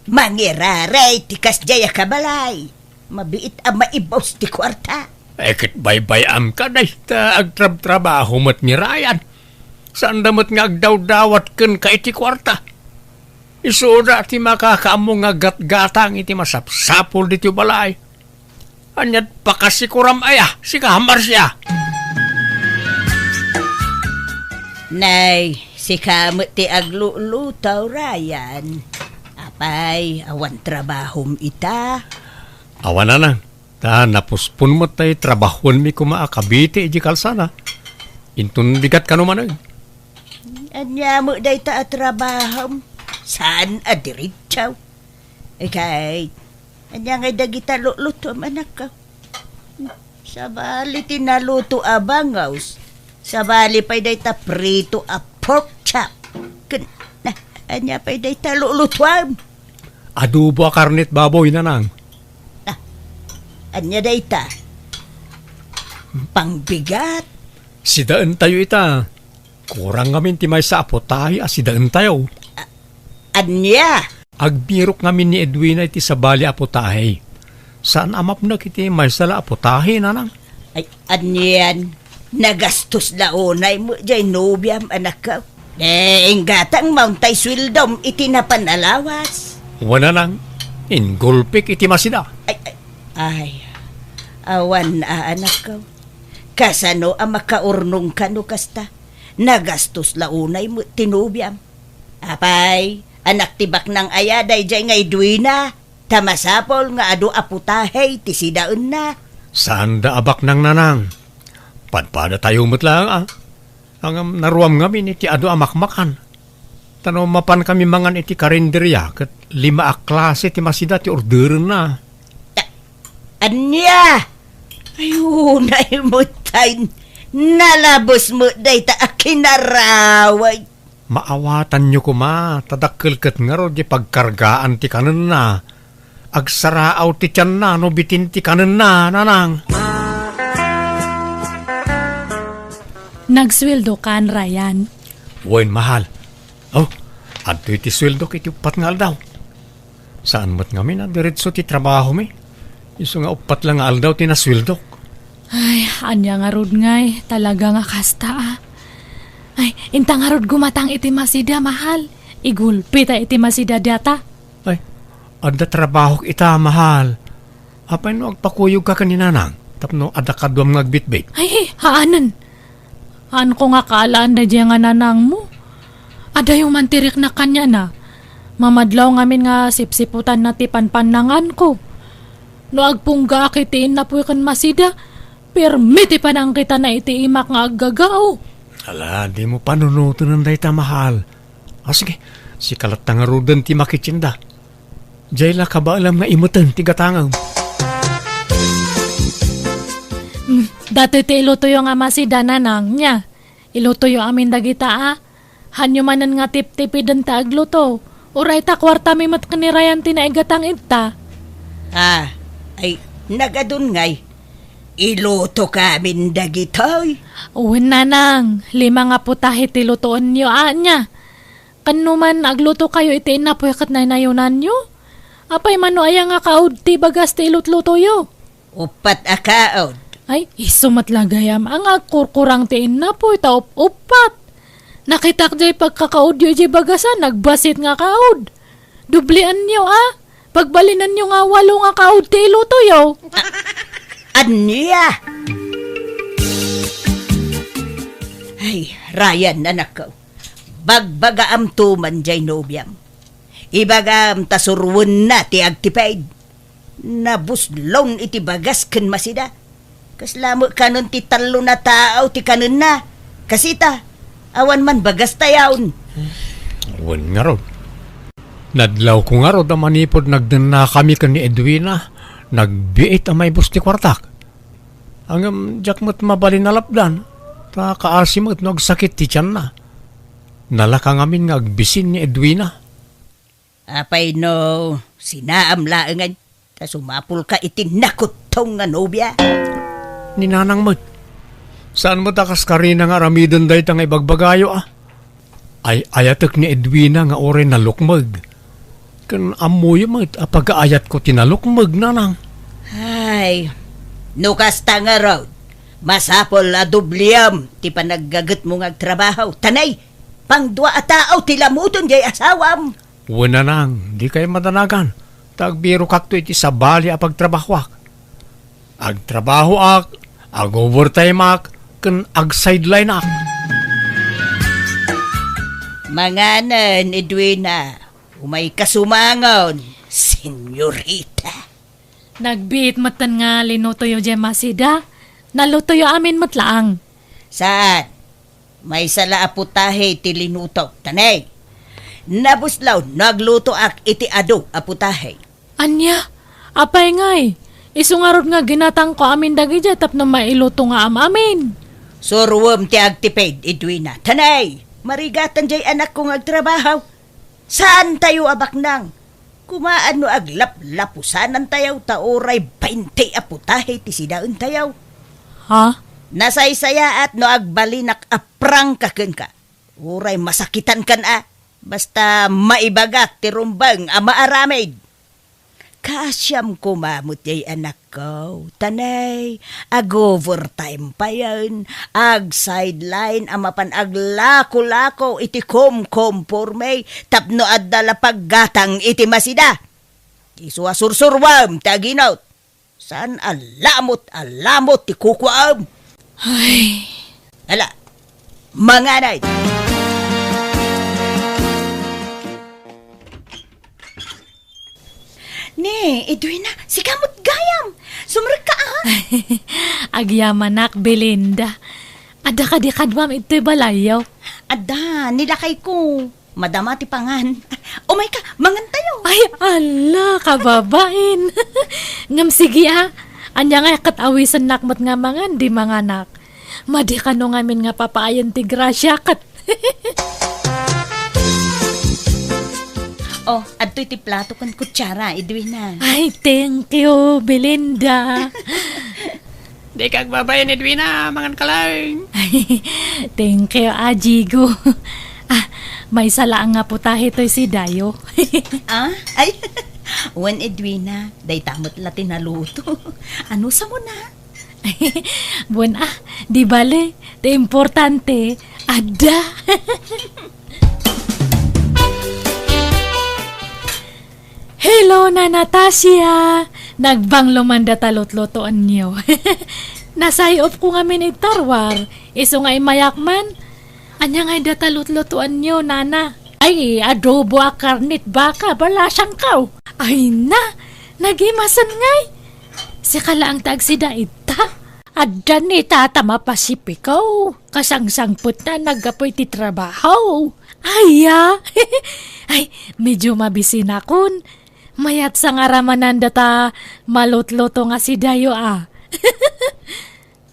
Mangiraray, tikas jaya kabalay. Mabiit ang maibaws ti kwarta. Ekit baybay-am ka na ita agtrab-trabaho mat ni Ryan. Saan damat nga agdaw-dawat ken ka iti kwarta. Isuda ti makakaamo nga gat-gatang iti masapsapol diti balay. Anyat pa kasi kuram ay si kamar siya. Nay, si kamot ti aglulutaw, Ryan. Apay, awan trabahom ita. Awan na nang. Napuspun mo tayo trabahon mi kumaakabiti iji kalsana. Intun bigat ka naman ay. Anya mo day ta trabahom. Saan adiritsaw? Kay, anya ngay dagita luto anak ka. Sabali tinaluto abangaws. Sabali pa'y day ta prito a pork chop. Anya pa'y day ta lulutuam. Adobo a karnet baboy na nang. Anya day ta. Pangbigat. Sidaan tayo ita. Kurang ngamin ti may sa apotahi sidaan tayo. Anya? Agbirok ngamin ni Edwina iti sa bali apotahi. Saan amap na kiti may sala apotahi na nang? Ay, anyan. Nagastos launay mo dyan nobyam anak ka. Inggatang mauntay swildom iti napanalawas. Wana nang. Ingulpik iti masida. Ay, awan anak ka. Kasano ang makaurnong kano kasta. Nagastos launay mo tinubyam. Apay, anak tibak ng ayaday dyan nga Edwina. Tamasapol nga ado aputahe ti sidaon na. Saan da abak nang nanang? Padpada tayo lang Ang naruam ngamin iti ado amakmakan. Tanaw mapan kami mangan iti karinderya kat 5 a klase ti masida ti order na. Anya! Ayunay mo tayo. Nalabos mo day ta akinaraway. Maawatan nyo kuma, tadakkel kat nga ro di pagkargaan ti kanan na. Agsaraaw ti tiyan na, no bitin ti kanan na, nanang. Nagsweldo kan, Ryan. Wen mahal. Oh, adto iti sweldo kiti upat nga aldaw. Saan mo't nga na diretso ti trabaho mi? Iso nga upat lang nga aldaw ti nasweldo. Ay, anya nga rod ngay. Talaga nga kasta Ay, inta nga rod gumatang iti masida, mahal. Igulpi ta iti masida data. Ay, adda trabaho ita, mahal. Apay no agpakuyog ka kaninanang. Tapno adda kadwam nga agbitbit. Ay, haanan. Haan ko nga kaalaan da dyan nga nanang mo. Ada yung mantirik na kanya na. Mamadlaw ngamin nga sipsiputan na ti panpanangan ko. No agpungga akitiin na po kan masida. Permiti pa nang kita na iti imak nga aggagao. Ala, di mo panunuto ng dayta, mahal. Sige, si kalat nga rudan ti makitsinda. Diyay la ka ba alam nga imutan ti gatangaw? Dati ti ilutuyo nga masida nanang niya. Ilutuyo amin dagita Hanyo manan nga tip-tipidan ta agluto. Uray ta kwarta mi mat kanirayan ti naigatang ita. Ay, nagadun ngay. Iluto kamin dagitoy. Uwin nanang, 5 nga putahe ti lutoon niyo anya. Kanuman agluto kayo iti inapuyakat na inayunan niyo. Apay mano aya nga kaud ti bagas ti ilutlutoyo. Upat akaod. Ay, isumat lagayam ang agkurkurang ti inapoy ta upat. Nakitak jay pagkakaud yu jay bagasan, nagbasit nga kaud. Dublian niyo Pagbalinan niyo nga 8 nga kaud ti ilutoyo. Anya? Ay, Ryan, anak ko. Bagbagaam tuman jay nobyam. Ibagam tasurwon na ti agtipaid. Nabuslon iti bagas ken masida. Kaslamo kanon ti talo na tao ti kanon na. Kasita, awan man bagas tayaon. Wen nga ro. Nadlaw ko nga ro da manipod nagdan na kami kan ni Edwina. Nagbiit ang may bus ti kwartak. Ang jakmat mabalin na lapdan. Ta kaasimot no agsakit ti tiyan na. Nalaka ngamin nga agbisin ni Edwina. Apay no, sinaam laengan. Ta sumapul ka iti nakutong nga nobya. Ninanang mo. Saan mo takas karina nga ramidon dahi tang ibagbagayo Ay ayatek ni Edwina nga ore nalukmag. Kan amoy mo apag-aayat ko tinalukmag nanang. Ay, nukas ta nga raw. Masapol a dubliam ti panaggagat mo nga trabaho. Tanay, pang 2 a tao ti lamuton jay asawam. Wala nang, di kayo madanagan. Tagbiro kakto iti sabali a pagtrabahwak. Ag trabaho ak, ag overtime ak, kan ag sideline ak. Manganan, Edwina. Umay kasumangon, senyorita. Nagbiit matan nga linutoyo dyan masida. Nalutoyo amin matlaang. Saan? May sala aputahe ti linuto. Tanay. Nabuslaw, nagluto ak iti ado aputahe. Anya, apay ngay. Isungarod nga ginatang ko amin dagi dyan tapno mailuto nga amin. Surwam ti agtipid, Edwina. Tanay, marigatan jay anak kong agtrabaho. Saan tayo abak nang? Kumaan no aglap-lapusanan tayaw taoray 20 aputahe ti sidaan tayaw. Ha? Nasaysaya at no agbalinak aprang kaken ka. Uray masakitan kan basta maibagak ti rumbang maaramid. Kasyam kumamot yay anak ko. Tanay, ag-overtime pa yan. Ag-sideline, amapan aglako-lako iti kom-kom-pormay. Tapno adala paggatang iti masida. Isuasursurwam, taginaut. San alamot ti kukwam. Ay, Hala, manganay. Ne, Edwina, si kamot gayam. Sumrag ka agyamanak Belinda. Ada ka di kadwam ito'y balayaw. Ada, nilakay ko. Madama ti pangan. Umay ka, mangan tayo. Ay, ala, kababain. Ngam sige Anya nga katawisan nakmat nga mangan, di mga anak. Madi ka no ngamin nga papaayan ti grasya kat. Oh, adto'y ti plato kan kutsara, Edwina. Ay, thank you, Belinda. Di kag babayan, Edwina, mangan ka lang. Thank you, Ajigo. May salaan nga putahe to'y si Dayo. Ay, wan Edwina, day tamot la tinaluto. Ano sa mo na? Buwan di bale, te importante, ada. Hello na Natasha! Nagbang lumanda talot-lotoan niyo. Nasayop ko nga minitarwar. Iso nga imayakman. Anya nga datalot-lotoan niyo, nana. Ay, adobo a karnit baka, balasang kaw. Ay na, nagimasan ngay. Si kala ang tagsida ita. Adda ni tata mapasipikaw. Kasangsangput na nagapoy ti trabaho. Ay, ay, medyo mabisin akon. Mayat sa ngaramanan data malot-loto nga si Dayo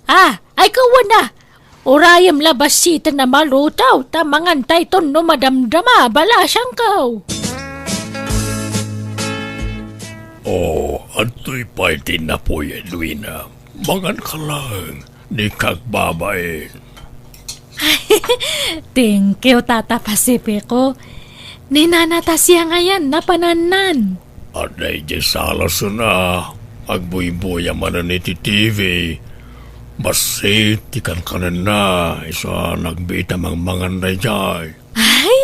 ay kawan na. Urayam labasita na malutaw, tamangan tayton no madamdama, balasang kaw. Oh, ato'y paitin na po, Edwina. Mangan ka lang, di kagbabain. Thank you, Tata Pasipiko. Ninanatasya ngayon, napananan. Aday di salas na, agbuy-buya manan iti TV. Basit, tikan kanan na, isa nagbita mang manganday jay. Ay,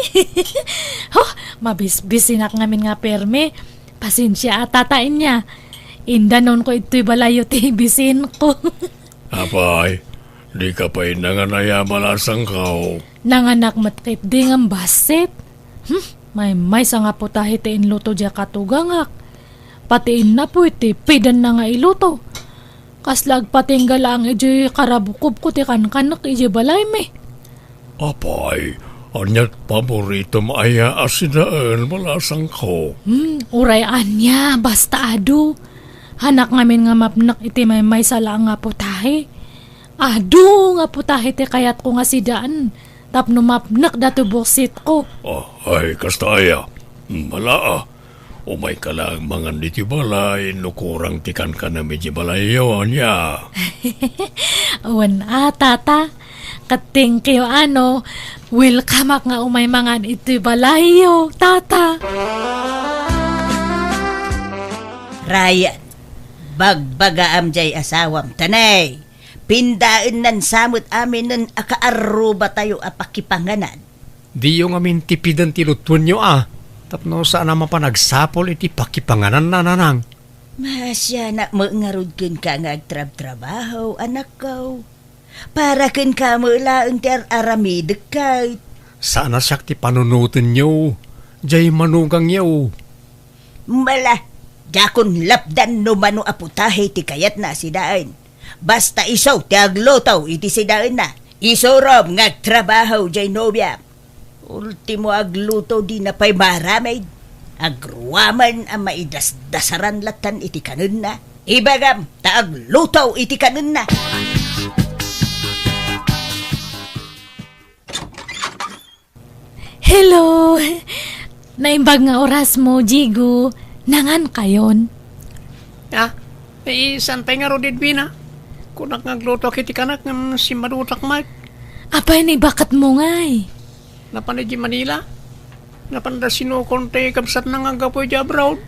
mabisbisinak ngamin nga perme. Pasensya at tatain niya. Inda noon ko ito'y balayo tibisin ko. Apay, di ka pa'y nanganaya malasang kao. Nanganak matkit di ng basit. May sa nga po tahi tiin luto dya katugangak. Patiin na po iti pidan na nga iluto. Kaslag patinggala ang iji karabukob ko ti kankanak iji balay me. Apay, anyat paborito maaya asidaan malasang kao. Uray anya, basta adu. Hanak ngamin nga mapnak iti may sala nga po tahi. Adu nga po tahi ti kayat ko nga sidaan. Tapno mapnak datu buksit ko. Ay, kastaya. Malaa. Umay ka lang mangan diti balay, nukurang tikan ka na medyo balayawan niya. Awan tata. Kating kayo welcome nga umay mangan iti balayo, tata. Ryan, bagbagaam jay asawam. Tanay, pindaan nan samot amin nun akaaruba tayo apakipanganan. Di yung amin tipidan tilutuan nyo Tapno saan naman pa nagsapol iti pakipanganan na nanang. Masya na mangarod kun ka nga agtrab-trabaho, anak ko. Para kun ka mo laang ter aramidek ka. Sana siyak ti panunutin niyo. Jay manugang niyo. Mala, jakon lapdan no mano aputahe ti kayat na si daan. Basta isaw ti aglotaw iti si daan na. Isorom nga trabaho jay nobya. Ultimo agluto di na pa'y maramay. Agruaman ang maidasdasaran latan iti kanun na. Ibagam, taaglutaw iti kanun na. Hello! Naimbag nga oras mo, Jigo. Nangan kayon? Isan pa nga rodid bina. Kunak ngagluto kiti kanak ng si madutak mat. Apay ni bakat mo ngay? Napanay di Manila. Napanda sinukonte kapsat na nga gapoy di abroad.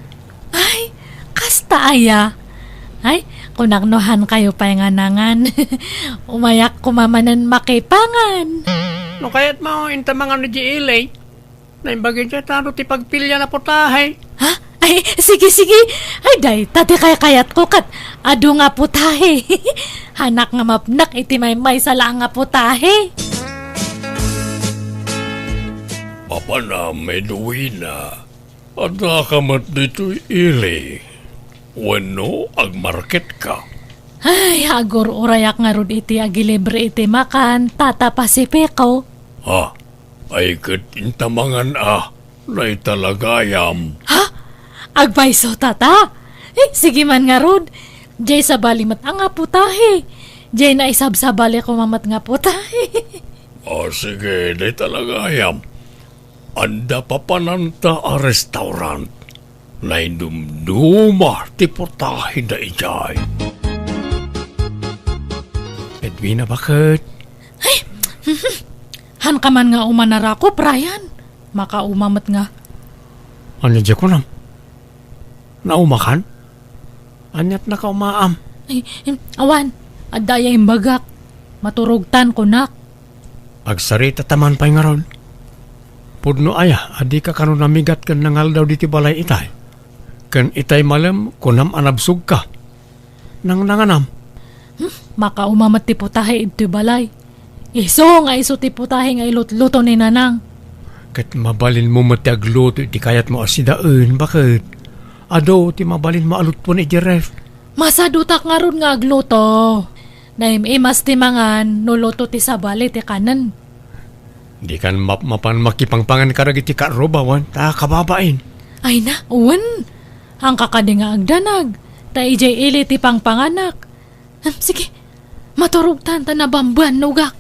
Ay, kasta aya. Ay, kunaknohan kayo pa nga nangan. Umayak kumamanan makipangan. No kaya't mo intamangan ni G.L.A. Na imbagin siya tano ti pagpilya na putahe. Ha? Ay, sige. Ay, day, tati kayat ko kat. Ado nga putahe. Hanak nga mapnak iti may sala nga putahe. Papa na may duwina. At nakamat dito'y ili. Wano agmarket ka. Ay, agor urayak nga rod iti agilibre iti makan. Tata Pasipeko. Ay katintamangan na italagayam. Ha? Agbayso tata? Sige man nga rod. Jay sa balimat ang nga putahe. Jay na isab sa bali ko mamat nga putahe. Sige, na italagayam. Anda papananta a restaurant. Na indumduma ti putahe na ijay. Edwina, bakit? Han ka man nga umanara ko, Brian. Makaumamat nga. Ano dyan ko nam? Naumakan? Anyat na ka umaam? Ay, awan, adaya imbagak. Maturugtan ko nak. Agsarita taman pa'y nga ron. Pudno aya, adi ka kanon namigat kan nangal daw diti balay itay. Kan itay malam, kunam anabsug ka. Nang nanganam. Makaumamat ti putahe iti balay. Iso nga iso ti putahe nga ilutluto ni nanang. Kat mabalin mo matiagluto iti kayat mo asidaan, bakit? Ado, ti mabalin maalut po ni Jeref. Masadutak nga ron nga agluto. Naimimas ti mangan, nuluto ti sabali ti kanan. Di kan mapan makipangpangan karag iti karobawan, ta kababain. Ay na, uwan. Ang kakadi nga agdanag. Ta ijay ili ti pangpanganak. Sige, maturugtan ta na bamban nugak.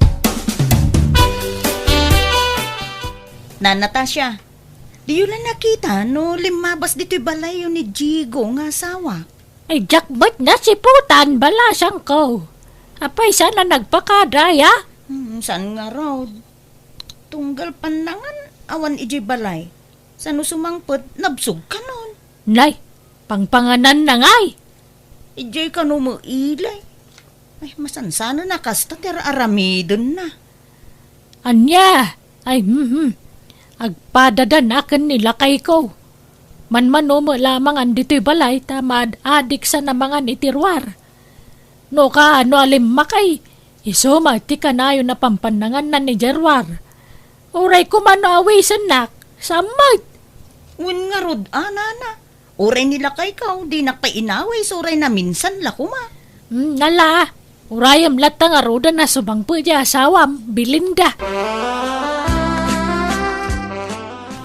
Na Natasha, di yun lang nakita no limabas dito'y balay yun ni Jigo nga asawa. Ay, jakbat na si putan, balasang ko. Apay, sana nagpakadaya? Saan nga raw? Tunggal panangan, awan iji balay. Saan sumangpot, nabsog ka nun. Nay, pangpanganan na ngay. Ijay ka no mo ilay. Ay, masansana na kasta tira aramidon na. Anya, ay, agpadadan akin nila kay ko. Manmano mo lamang andito'y balay, tamad adik sa namangan itirwar. No ka, ano alim makay, isoma ti kanayo na pampanangan na ni Jerwar. Uray ko mano away sanak, samad. Un nga rod, nana. Uray nila kay kaw, di nakainaway, so uray na minsan lakuma. Nala, urayam latang aruda na subang po di asawam, Belinda.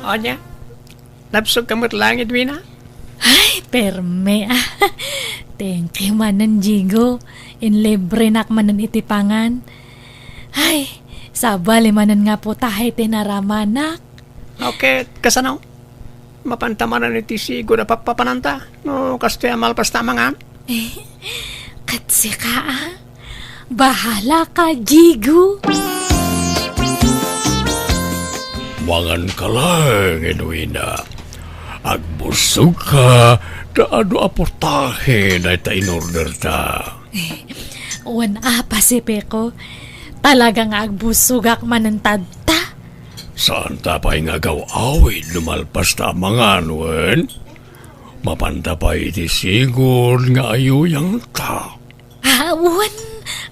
Anya, nabsog kamot lang, Edwina? Ay, perme. Thank you manan, Jigo. Inlibre nak manan itipangan. Ay, sabali manan nga po tahay tinaramanak. Okay, kasanaw? Mapantamanan iti sigo na papapananta. No, kasto yung malpas tamangan. Katsi ka, bahala ka, Jigo. Mangan ka lang, Edwina. Agbusog ka, daado aportahe na ita in-order ta. Uwan Pasipeko, talagang agbusugak manantad ta. Saan tapay nga gaw-awid lumalpas ta mga anuan? Mapanda pa iti sigol nga ayuyang ta. Awan,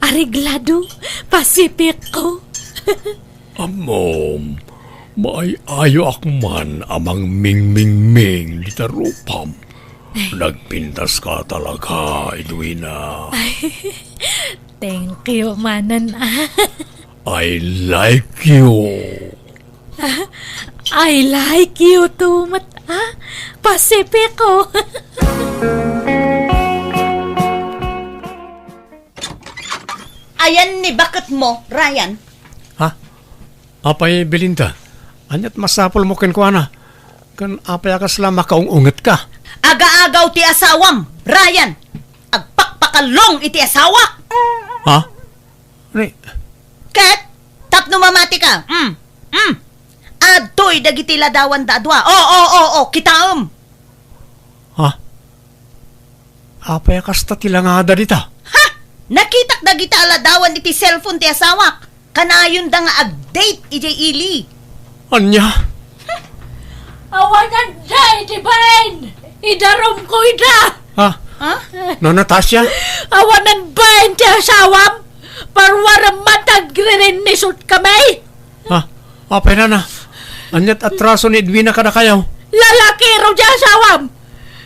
ariglado, Pasipiko. Amom, maayo akman amang ming-ming-ming litarupam. Nagpintas ka talaga, Edwina. Thank you, manan. I like you. I like you too, Pasipiko. Ayan ni bakit mo, Ryan. Ha? Apay, Belinda. Anyat masapol mo ken ko ana. Kan apay akas lang makaungunget ka. Aga-agaw ti asawam, Ryan. Agpakpakalong iti asawa. Ha? Ni, Ket, tapno mamati ka. Adtoy dagiti ladawan dadwa. Oo, kitaom. ha? Apay akas ta tilangada dita. Ha? Nakitak dagiti aladawan iti cellphone ti asawak. Kanayon da nga update iti ili. Anya? Awanan day, di bain! Idarom ko ida! Ha? No, Natasha? Awanan bain ti asawam! Parwaram matag nisot kamay! Ha? Apay na. Anyat atraso ni Edwina kada kayaw. Lalaki raw di asawam!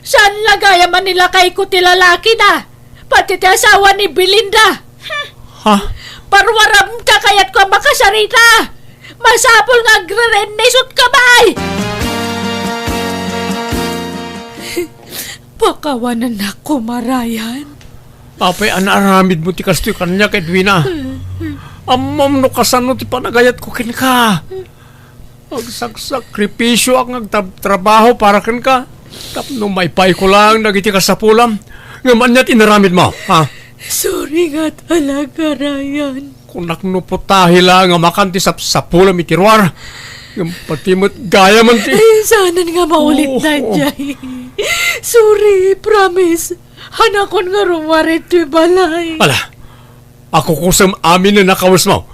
Saan lagaya man nilakay ko ti lalaki na? Pati ti asawa ni Belinda! Ha? Parwaram ka kayat ko makasarita! Masapol nga nisot kamay! Pakawanan ako, Marayan. Apay, anaramid mo ti kastoy kanya kay Edwina. Amam no kasano ti panagayat ko kin ka. Agsakripisyo ang nagtrabaho para kin ka. Tapno may pay ko lang nagiti ka sa pulam. Ngaman niya't inaramid mo, ha? Sorry nga talaga, Ryan. Kung naknuputahi lang nga makanti sa pulam itirwar. Yung pati mo't gaya man ti. Ay, sana nga maulit na Oo. dyan. Sorry, promise. Hanakon nga rumarit ti balay. Ala, ako kusam amin na nakawas mo.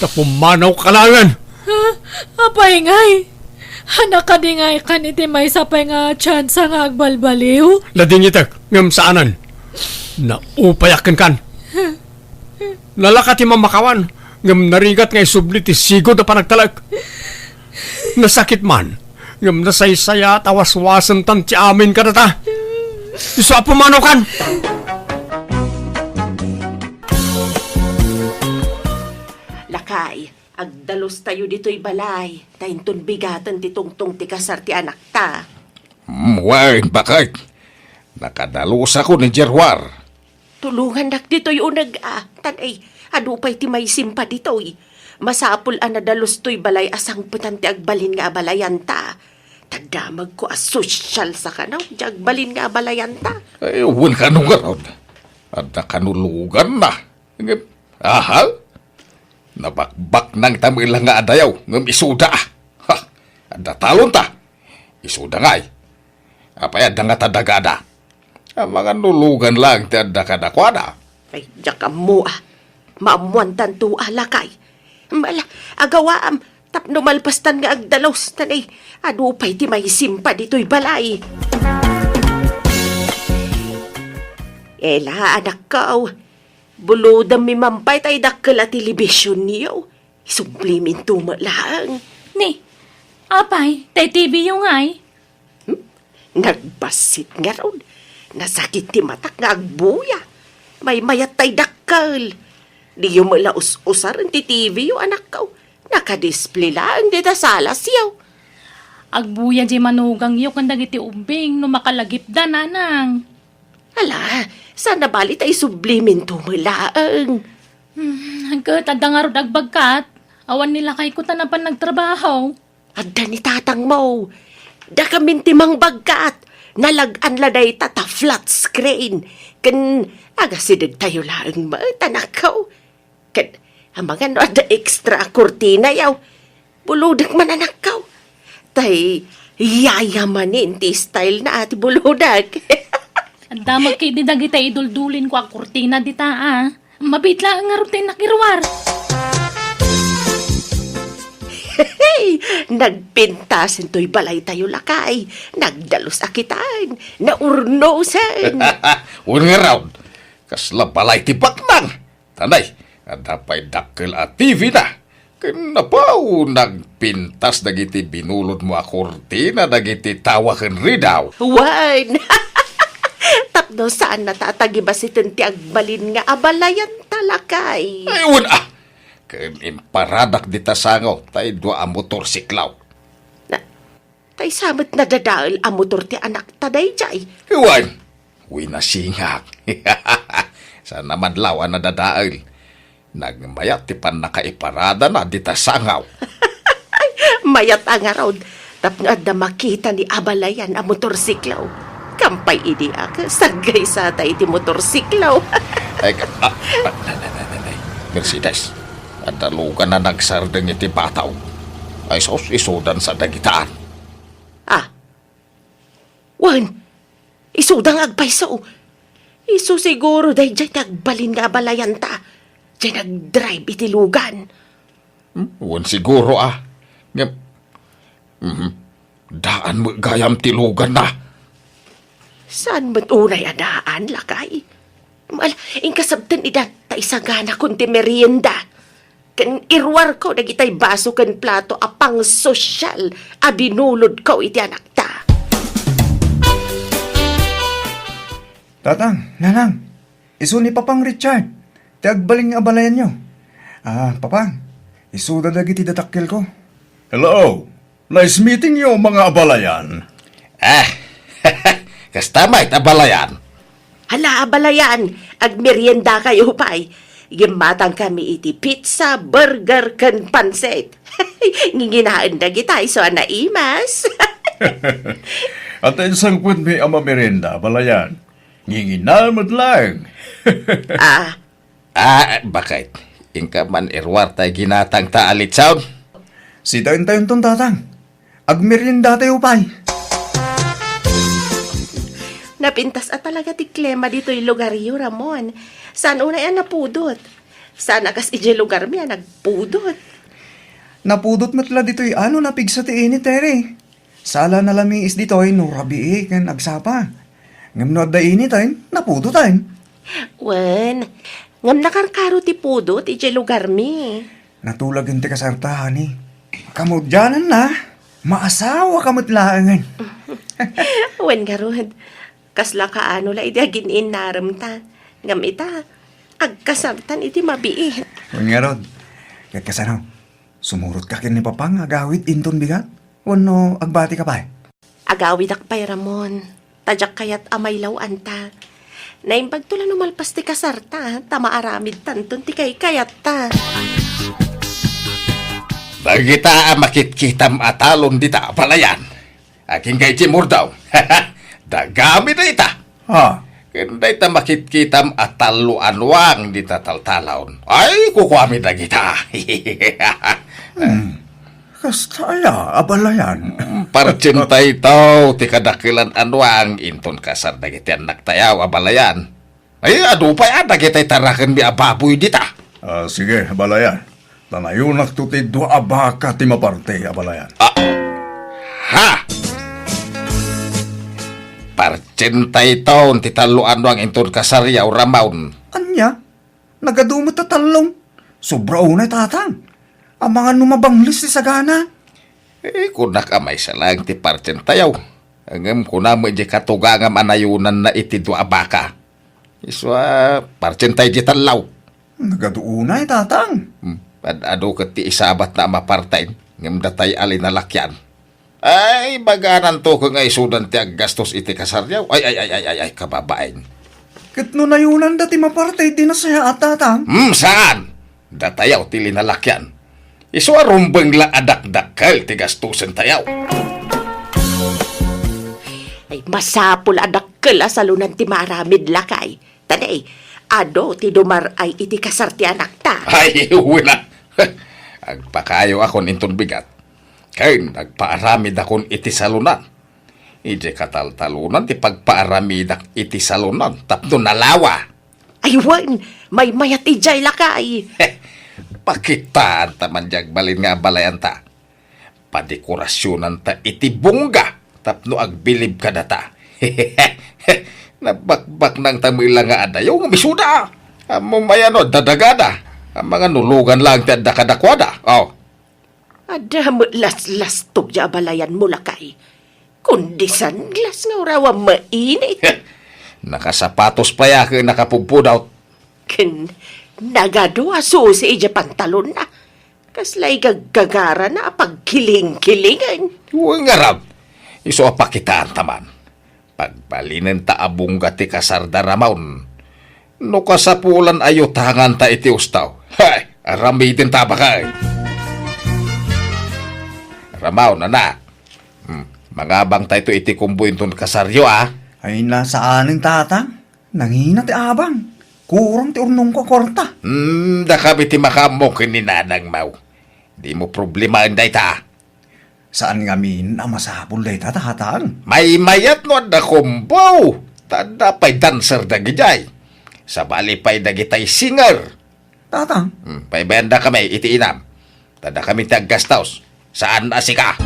Tapumanaw kalangan. Ha? Apay ngay. Hanak ka di ngay kaniti may sapay nga tsansa nga agbalbaliw. Lading itak, ngam saanan. Naupayakan kan. Nalakati mamakawan. Ngam narigat ngay subli ti sigod na panagtalag. Nasakit man. Ngam nasaysaya at awaswasan tan ti amin ka na ta. Iso apumanaw kan. Lakay, agdalos tayo dito'y balay. Tainton bigatan ti tungtong ti kasar ti anak ta. Why, bakit? Nakadalos ako ni Jerwar. Tulungan dak dito'y unag tanay, adupay ti may simpa dito'y. Masapul anadalos to'y balay asang putan ti agbalin nga balayan ta. Tagdamag ko asosyal sa kanaw, ti agbalin nga balayan ta. Ay, uwan ka nung garon. At nakanulugan na. Ahal? Nabakbak ng tamilang nga adayaw, ngam isuda. Ha, at natalon ta. Isuda nga'y. Apay adda nga tadagada. Ang mga nulugan lang ti adda kadakwada. Ay, diyak mo Maamuan tanto lakay. Mala, agawaam, tapno malpastan nga agdalos, tanay, adupay ti may simpa dito'y balay. Ela, anak ka, bulodam mi mampay tay dakkel a telebisyon niyo. Sublimin tumalang. Ni, apay, tay TV yung ay. Nagbasit nga ron. Nasakit ti matak nga agbuya. May mayat tay dakkel. Di yung malaus-usar ti TV yung anak ka. Nakadisplay lang di ta salas yaw. Agbuya di manugang yung kandag iti umbing no makalagip da nanang. Ala, sana bali tay sublimin tumalaang. Hanggat adda nga ro dagbagkat. Awan nila kay ko tanapan nagtrabaho. Adda ni tatang mo. Da kamin timang bagkat. Nalagan laday tata flat screen. Kan agasidag tayo lang tanakaw. Kan ang mga no ada extra kurtina yaw. Buludag man anakaw. Tay yayamanin ti style na ati buludag. Ang damag kay didag ita iduldulin ko ang kurtina dita Mabitla ang nga rutin nakirwar. Hey, nagpintas into'y balay tayo lakay. Nagdalos akitan, naurnosan. Unga raw, kasla balay ti baknang. Tanay, adapay dakkel at TV na. Kanapaw, nagpintas dagiti binulod mo a kortina, dagiti tawakan ridaw. Wan! Tapno saan natatagiba si ti agbalin nga abalayan talakay. Ayun Ken imparadak di tasangaw, tay dua a motorsiklaw. Tay samet na dadaal ang motor ti anak taday jay. Iwan, winasingak. Sa naman lawan na dadaal. Nagmayat ti pan nakaiparada na di tasangaw. Mayat ang araw. Tapno na makita ni abalayan ang motorsiklaw. Kampay idi ak, sagay sa tay ti motorsiklaw. Ay, Mercedes, adalugan na nagsardeng iti bataw. Ay sos, isudan sa dagitaan. Wan, isudang agpayso. Isu siguro dahi dyan nagbalin nga balayan ta. Dyan nag-drive iti lugan. Wan siguro Ngam, daan mo gayam tilugan na. Saan mo't unay adaan, lakay? Ingkasabtan idan ta isagana kunti merienda. Kan irwar ko nagitay baso kan plato apang sosyal abinulod ko iti anak ta. Tatang, nanang, isu ni Papang Richard. Ti agbaling nga abalayan nyo. Papang, isu dadagiti datakkel ko. Hello! Nice meeting you, mga abalayan. Kastamay, tabalayan. Hala, abalayan, agmerienda kayo pa'y. Gimatang kami iti pizza, burger, kan pansit. Nginginaan na gitay, so anaimas. At isang kwent may ama merenda, abalayan. Nginginamad lang. Bakit? Ingka man irwar tayo ginatang taalit sound? Si tayon-tayon ton tatang. Agmerienda tayo pay. Napintas at talaga ti Klema dito'y lugar yu, Ramon. Saan una yan napudot? Saan akas ije lugar miya nagpudot? Napudot matla dito'y napigsa ti init tere. Sala na lami is dito'y nurabi kan agsapa. Ngam no da init napudot Wen, ngam nakarkaro ti pudot ije lugar mi. Natulag yung ti kasartahan Kamudyanan na. Maasawa kamutlaangan. Wen garod, kasla kaano la iti aginin naramta. Ngam ita, agkasartan iti mabiit. Nga rod, kakasano, sumurot ka kin ni Papang agawit inton bigat? Wano agbati ka pa Agawid akpay Ramon, tadyak kayat amay lawan ta. Naimbag tula numalpas ti kasarta, tamaaramid tanton ti kay kayat ta. Bagita makitkitam atalon dita palayan. Aking kay Timur daw. Dagami na ita. Kanda ita makitkitam atalo anwang dita taltalon. Ay, kukwami na kita. Kastaya, abalayan. Parcintay tau, ti kadakilan anwang inton kasar dagiti anak tayaw abalayan. Ay, adupay dagiti tarakan mi ababoy dita. Sige, abalayan. Tanayunak tuti dua abaka ti maparte, abalayan. Parcintay taon ti taluan ang inton kasaryaw ramaun. Anya, nagadumot na talong. Sobra unay tatang. Ang mga numabanglis ti sagana. Kunak amay sa lang ti parcintayaw. Angam kunamo di katugangam anayunan na iti dua abaka. Iswa parcintay di talaw. Nagaduunay tatang. Ado kat ti isabat na mapartain. Ngam datay alin na lakyan. Ay, baganan to kung ay sudan ti aggastos iti kasaryaw. Ay, kababain. Kat no nayunan dati mapartay di na saya at tatang. Saan? Datayaw ti linalakyan. Iswa rumbeng la adak-dakal ti gastusan tayaw. Ay, masapul adakkel asalunan ti maramid lakay. Tanay, ado ti dumar ay iti kasar ti anak ta. Ay, wala. Agpakayo akon inton bigat. Kaya nagpaaramid akon iti salunan. Ije kataltalunan ti pagpaaramidak iti salunan. Tapno nalawa. Ay, wan, may mayat ijay lakay. Pakitaan taman jag balin nga balayan ta. Padekorasyonan ta iti bungga tapno agbilib ka data. Nabakbak ng tamila nga adayaw nga misuda. Amo mayano dadagada. Ang mga nulugan lang ti adda kadakwada. Oh. Ada mo las to ya balayan mo lakay. Kundisan glas nga urawa mainit. Nakasapatos pa ya kaya nakapugpudaw. Ken nagadwa susi ija pantalon na. Kaslay gaggagara na pagkiling-kilingan. Huwag nga rab. Iso apakitaan taman. Pagbalinin ta abungga ti kasardaramaon. No kasapulan ayo tangan ta iti ustaw. Hay, aramidin ta ba kay? Ramaw na na. Mangabang tayo iti kumbuin ton kasaryo ah. Ay nasa aning tatang. Nangina ti abang. Kurang ti urnong ko korta. Da kami ti makamok ni nanang mau. Di mo problema inday ta. Saan nga min ang masapul day tatang? May mayat no da kumbaw. Tada pa'y dancer da gijay. Sa bali pa'y dagitay singer. Tatang? Pa'y benda kami iti inam. Tada kami taggastaos. Saan asika?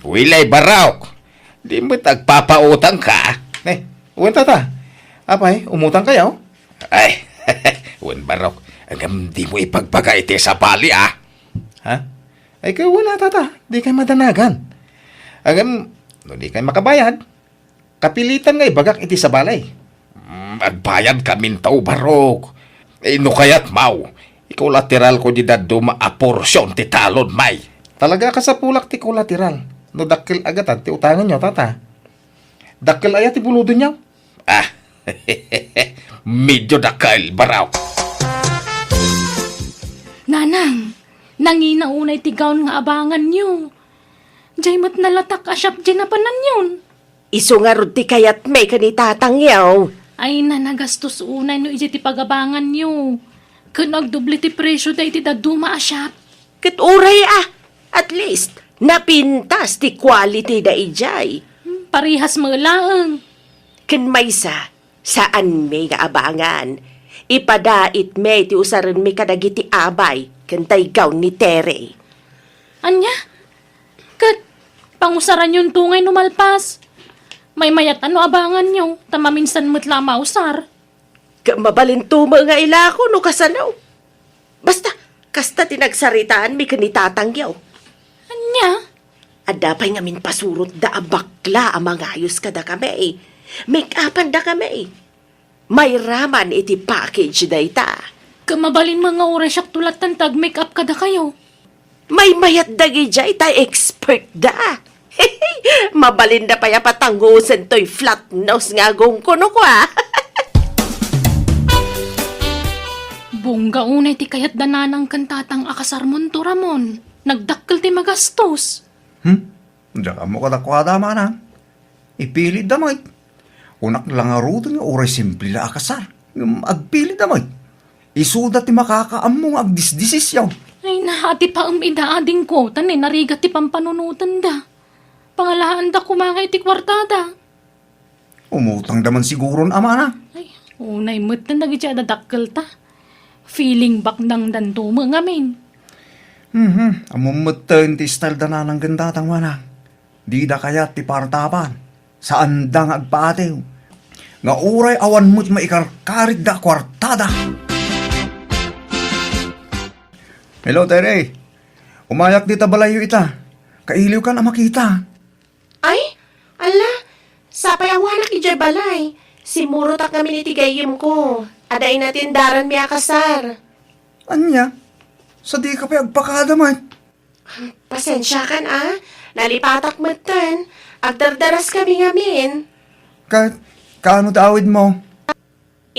Wilay Baraok. Di mo tagpapautang ka. Uwan tata. Apay, umutang kayo? Ay, Uwan Baraok. Agam di mo ipagpaga iti sa bali ah. Ha? Ay kayo wala tata. Di kayo madanagan. Agam, no di kayo makabayad. Kapilitan nga ibagak iti sa balay. Agbayad kamin tao Baraok. No kayat mau. Ikaw lateral ko di daddo maaporsyon ti talon may. Talaga ka sa pulak ti kolateral. No dakil agatan ti utangan nyo, tata. Dakil ayat ti buludon nyo. Ah, medyo dakil, Baraw. Nanang, nangina unay tigaon nga abangan nyo. Diyay mat nalatak asyap dyan na panan yun. Iso nga rod ti kayat may kanitatang yaw. Ay na nagastos unay no iti ti pagabangan nyo. Kanagdoble ti presyo da iti daduma asyap. Kat uray ah. At least, napintas ti quality da ijay. Parihas mga laang. Ken maysa, saan may nga abangan? Ipadait may ti usaran may kadagiti abay, ken taygaw ni Tere. Anya? Kat, pangusaran yung tungay numalpas. May mayat ano abangan nyo, tamaminsan mo't lama usar. Mabalintuma nga ilako no kasanaw. Basta, kasta tinagsaritaan may kanitatangyaw. Anya? Adapay ngamin pasurot da abakla ang mga ayos kada kami. Make-upan da kami. May raman iti package da ita. Kamabalin mga oras yak tulatan tag make-up kada kayo. May mayat dagi jay ta expert da. Mabalin da pa ya patanggusan to'y flat nose nga gong kuno ko ah. Bungga unay ti kayat dananang kantatang akasarmon to Ramon. Nagdakkel ti magastos. Diyan mo kadakwada manang. Ipilit damay. Unak lang nga ruto nga oray simple la akasar. Agpilit damay. Isuda ti makakaamong agdisdisisyaw. Ay nahati pa idaading ko. Tanay narigat ti pampanunutan da. Pangalahan da kumangay ti kwartada. Umutang daman siguro na ama na. Ay, unay mo't na nagitya dadakkel ta. Feeling back ng dantumo ngamin. Amumutang ti style da na ng gandatang manang. Di da kaya ti partapan. Saan da nga agpaatew. Nga uray awan mo't maikarkarit da kwartada. Hello, Tere. Umayak di tabalayo ita. Kailiw ka na makita. Ay, ala, sapay ang wanak ijay balay. Simuro tak kami ni tigayim ko. Aday natin daran mi akasar. Anya? Sa di ka pa agpakada man. Pasensya kan ah. Nalipatak matan. Agdardaras kami ngamin. Kaano tawid mo?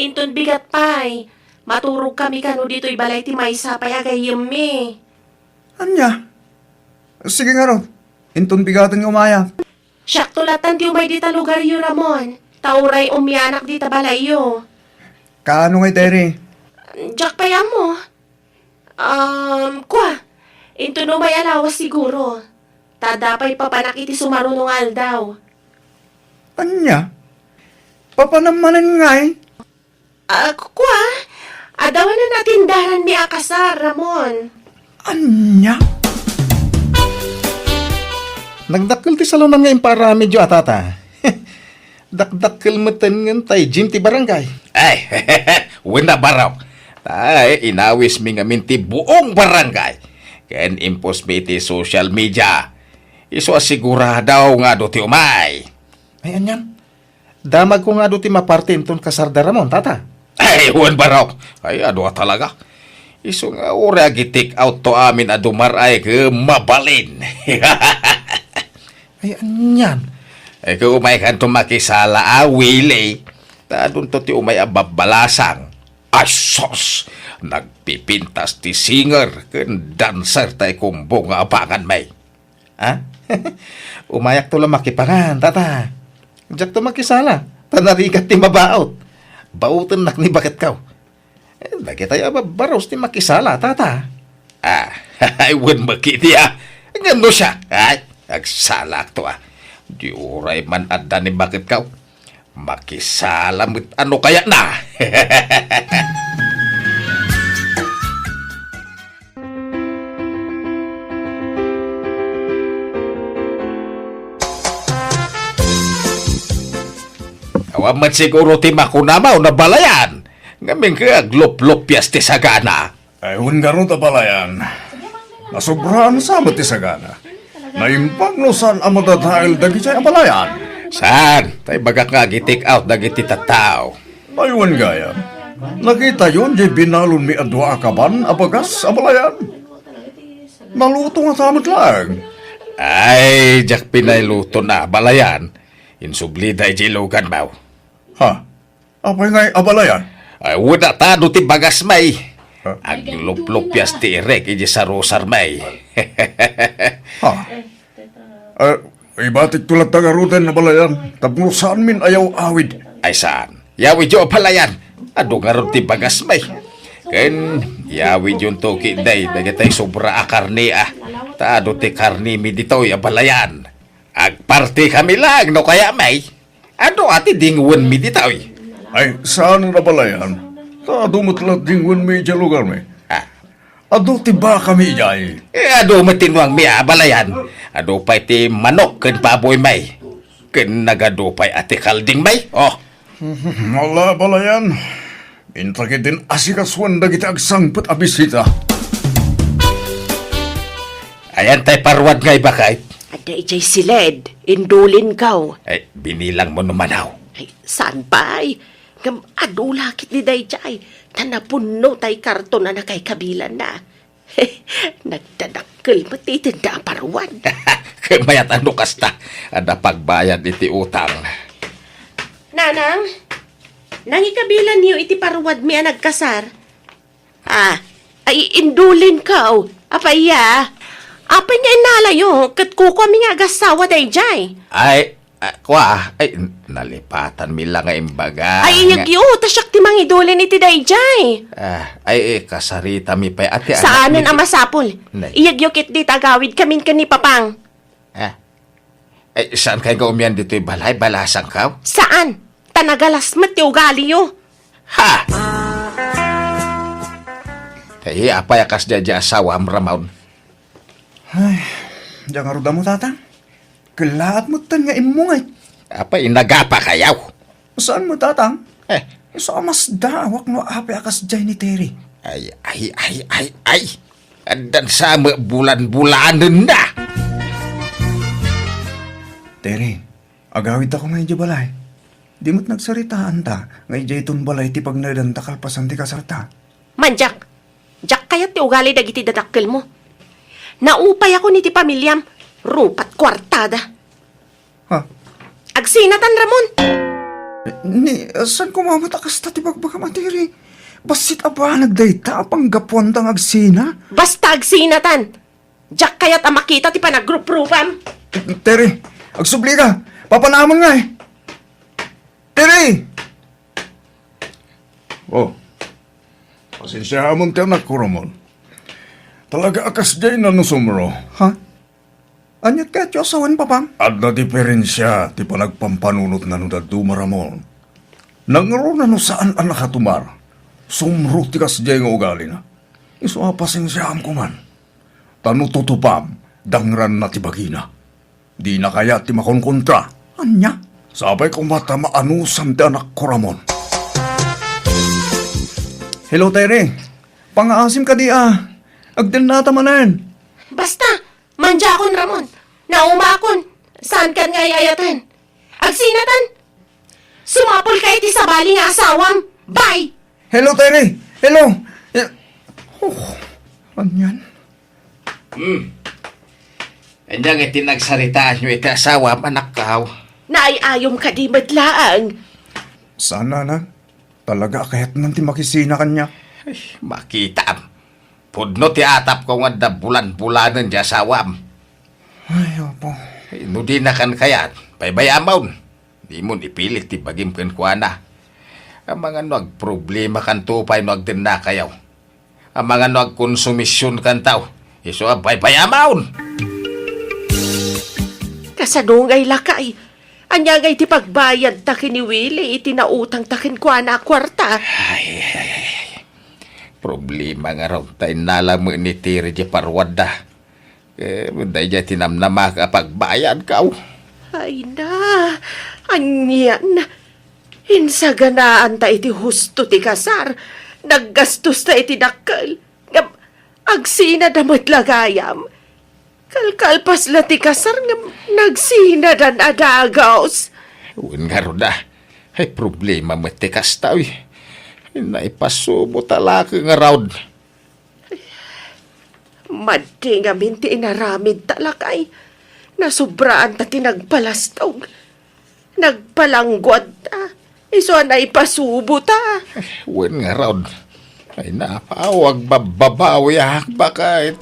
Inton bigat pay. Maturog kami kano dito'y balay ti may sapay agayim mi. Anya? Sige nga ron. Inton bigatan nga umaya. Siyak tulatan ti umay dita lugar yu Ramon. Tauray umyanak dita balay yu. Kaano nga, Tere? Jack pa yan mo. Kwa. Inton umay alawas siguro. Tadapay papanak iti sumarunungal daw. Anya? Papanamanan nga eh. Kwa. Adawan na natin daran ni akasar, Ramon. Anya? Nagdakkel ti salonan nga impara medyo atata. Dakdakkel meten ngan tay Jim ti barangay. Ay, wala baraw. Tay, inawis mi nga minti buong barangay. Ken impos mi ti social media. Iso asiguradaw nga do ti umay. Ay, anyan. Damag ko nga do ti mapartin ton kasardaramon, tata. Ay, wan baraw. Ay, ado talaga. Iso nga ura gitik out to amin adumar ay ke mabalin. Ay, anyan. Ay, kung umay kan tumakisala, Willie. Tadun to ti umay ababalasang. Asos! Nagpipintas ti singer ken dancer tay kumbo nga apangan may. Ha? Umayak to lang makipangan, tata. Diyak to makisala. Tanarigat ti mabaot. Bautan nak ni bakit kaw. Lagi tayo baros ti makisala, tata. Ay, wun makiti Ngano siya? Ay, agsalak to Di uray man adda ni bakit kaw. Makisalamit ano kaya na? Awamat siguro ti makunamaw na balayan. Ngaming ka aglop-lopyas ti sagana. Ay, hungaron ta balayan. Nasobrahan sa ti sagana. Naimpang no saan ang matatahil dagi siya abalayan. Saan? Tay bagak nga gitik out dagiti tattao. Aywan gaya. Nakita yun di binalon mi adwa akaban abagas abalayan. Naluto nga tamot lang. Ay, jak pinayluto na balayan. Insublida ijilugan mau. Ha? Apay nga'y abalayan? Ay, wala tado ti bagas may. Aglop-lopyas ti irek iji sa rosar may. Ha? Ibatik tulad tagarutan na balayan. Tapno saan min ayaw awid? Ay saan? Yawid yung palayan. Ado nga ron ti bagas may. Ken, yawid yung toki day. Dagatay sobra akarni Taado ti karni mi dito'y abalayan. Agparti kami lang no kaya may. Ano ati dingwan mi dito'y? Ay, saan na balayan? Dumutlat dingwan mi dyan lugar mi. Ado ti ba kami jay? Ado matinwang mi balayan. Ado pa iti manok ken baboy may. Ken nagado pa ati kalding may. Oh. Wala balayan. Intakitin asikaswan dagiti agsangpet abisita. Ayan tay parwad ngay bakay. Ada ijay siled, indulin kaw. Ay, binilang mo naman Ay, saan pa ay? Ngam adulakit ni dayjay. Tanapuno tay karton na nakay kabilan na. Nagdadakkel pati tinda parwan. Kamayat ano kasta. Ada pagbayad iti utang. Nanang, nangikabilan niyo iti parwad mi nagkasar. Ay indulin kaw. Apaya. Apay nga inalayo, kat kuko mi nga agasawa dayjay. Ay, nalipatan mi lang nga imbaga. Ay, iyagyo, tasyak ti mangidulin iti dayjay. Kasarita mi pa'y ati. Saanan ang masapol? Nay. Iyagyo kit di tagawid kamin ni Papang. Saan kayo gaumian dito'y balay? Balasang kaw? Saan? Tanagalas mat ti ugali yo. Ha! Kaya apay akas dya asawa amramawn. Ay, diyan nga mo, tata. Kalaat mo tan nga imungay. Apay inagapa kayaw. Saan mo, tatang? So, mas dawak no api akas dyan ni Terry. Ay. Andan sa bulan-bulanan na. Terry, agawid ako ngayon di balay. Di mo't nagsaritaan ta, ngayon di itong balay ti pag nadan takalpasan ti kasarta. Manjak, jak kayat ti ugali dagiti dadakkel mo. Naupay ako ni ti pamilyam, rupat kwartada. Ha? Agsinatan Ramon. Saan kumamatakas ta ti pagbaka Terry? Basit aba nagdayta apang gapuan tang agsina? Basta agsinatan. Jak kayat ang makita ti panag-group-groupam. Terry, agsubli ka. Papanamon nga eh. Terry! Oh, pasensya hamon tayo nagkuramon. Talaga akas dyan na nusumro. Ha? Anyat ka tiyo asawan, papang? At na diferensya, ti pa nagpampanunot na no dumaramon. Nangaro na no saan ang nakatumar. Sumro ti kas dyan nga ugali na. Iso pasensya am ko man. tanututupam, dangran na ti bagina. Di na kaya ti makonkontra. Anya? Sabay ko mata maanusam ti anak ko Ramon. Hello, Tere. Pangaasim ka di Agdan na tamanan. Basta, manja akon Ramon. Naumakon. Saan kan nga yayatan? Agsinatan. Sumapol kay ti sabali nga asawam. Bye! Hello, Tere! Hello! Anyan? Anyang iti nagsaritaan nyo iti asawa, anak kao. Naayayom ka di madlaang. Sana na. Talaga kahit nanti makisina kanya. Makita am. Pudno ti atap ko nga da bulan-bulanan di asawam. Ay, opo. No di na kan kayat, paybayamaw. Di mo ipilit ti bagim kuana. Ang mga problema kan tupay din na kayaw. Ang mga konsumisyon kan tao, iso ang paybayamaw. Kasanungay lakay. Anyagay ti pagbayad ta kini Willie, itinautang ta kuana kwarta. Ay. Problema nga raw tayo nalang mo ni Tiri di parwada. Munday dya tinamnama ka pagbayad ka. Ay na, anyan. Insaganaan ta iti husto ti kasar. Naggastos ta iti dakkel. Agsina damot lagayam. Kalkalpas la ti kasar nga nagsina dan adagaos. Uwan nga ro na. Ay problema mo ti kastaw. Naipasubo talaka nga raw. Madi nga minti inaramid talakay. Nasubraan ta tinagpalastog. Nagpalanggwad ta. Iso na ipasubo ta. Uwan nga raw. Ay napawag bababawi bakit.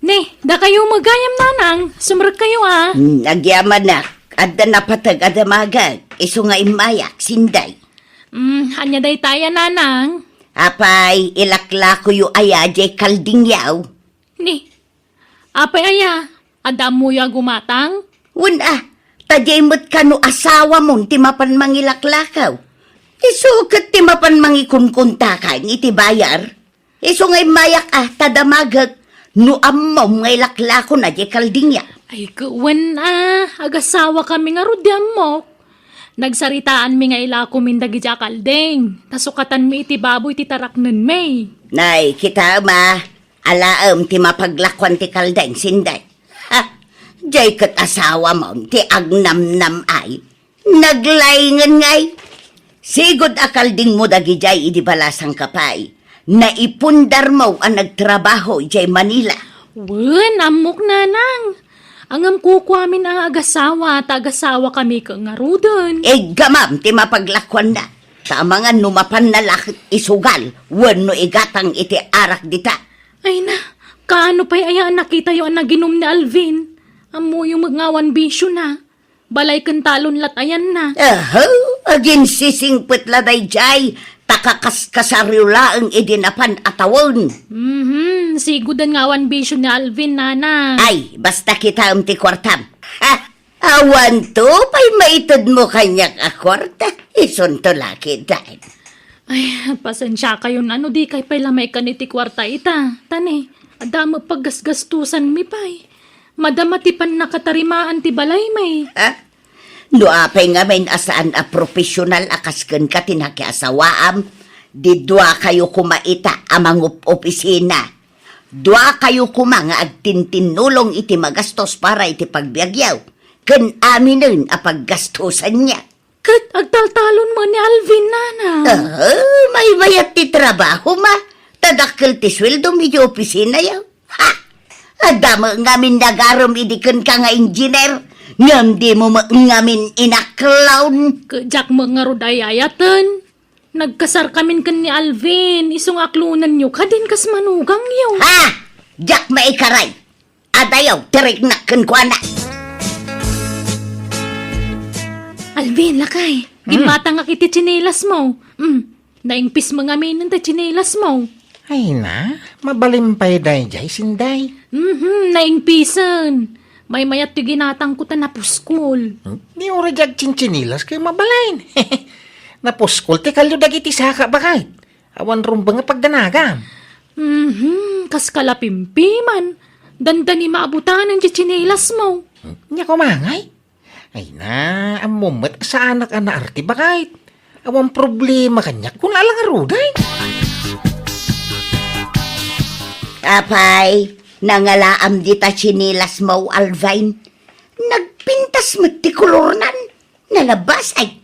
Ne, da kayo magayam nanang. Sumrag kayo Nagyaman na. Adda napatag adamagag. Iso nga imayak, sinday. Anya day taya nanang. Apay, ilakla ko yu ayajay kaldingyaw. Ni, apay aya. Adam mo ya gumatang. Wala, tajay mo't ka no asawa mo, ti mapan mangilaklakaw. Isukat ti mapan mangikunkuntakan, iti bayar. Iso nga imayak tadamagag. No amom ngay laklako na di kaldingya. Ay, kawan agasawa kami nga rudyam mo. Nagsaritaan mi nga ila kumindagi dya kalding. Tasukatan mi iti baboy ti taraknan may. Nay, kita alaam ti mapaglakwan ti kaldeng, sinday. Ha, jay kat asawa mo, ti agnamnam ay. Naglayngan ngay. Sigod akalding mo dagi jay idi balasang kapay. Naipundar mo ang nagtrabaho jay Manila. Wen, amok nanang. Angam kukwamin ang agasawa, tagasawa kami kang ngarudan. Gamam, ti mapaglakwan na. Tama nga numapan na lakit isugal, wen no igatang iti arak dita. Ay na, kaano pa'y ayaan nakita yung naginom ni Alvin? Amo yung magngawan bisyo na. Balay kan talon lat ayan na. Agin sisingpit laday jay. Takakaskasaryo ang idinapan atawon. Sigudan ngawan bisyo ni Alvin, nana. Ay, basta kita ti kwartam. Ha, awan to, pa'y maitod mo kanyak akwarta. Ison to laki dahil. Ay, pasensya kayo na. Di kay pa'y lamay ka ni ti kwarta ita. Tani, adama paggasgastusan mi pa'y. Madamatipan na katarimaan ti balay may. Ha? No apay nga may asaan profesional akasken ka tinakiasawaam. Di dua kayo kumaita amang opisina. Dua kayo nga agtintinulong iti magastos para iti pagbiagyaw. Ken aminin a paggastusan niya. Kat agtaltalon mo ni Alvin, nana. May bayat ti trabaho ma. Tadakkel ti sweldo mi opisina yaw. Ha! Adama ngamin nagarom idiken ka nga engineer. Ngam di mo ngamin inaklawn. Kajak mo nga rodayayatan. Nagkasar kamin kan ni Alvin. Isong aklunan nyo kadin kas manugang yaw. Ha! Jak maikaray. Adayaw, tirik nakken ko anak. Alvin, lakay. Gipata nga kiti chinelas mo. Naingpis mo nga minan ta chinelas mo. Ay na, mabalimpay day jay sinday. Naingpisan. May mayat yung ginatang ko ta na puskol. Di ora jag chinchinilas kay mabalain. Napuskol ti kalyo dagiti saka bakit? Awan rumba nga pagdanagam. Kas kalapimpiman. Dandani maabutanan di chinelas mo. Nya kumangay. Ay na, amumat sa anak ana arti bakit? Awan problema kanya kung alang aruday. Apay, nangalaam di ta chinilas mo, Alvin. Nagpintas mo't ti kulornan. Nalabas ay.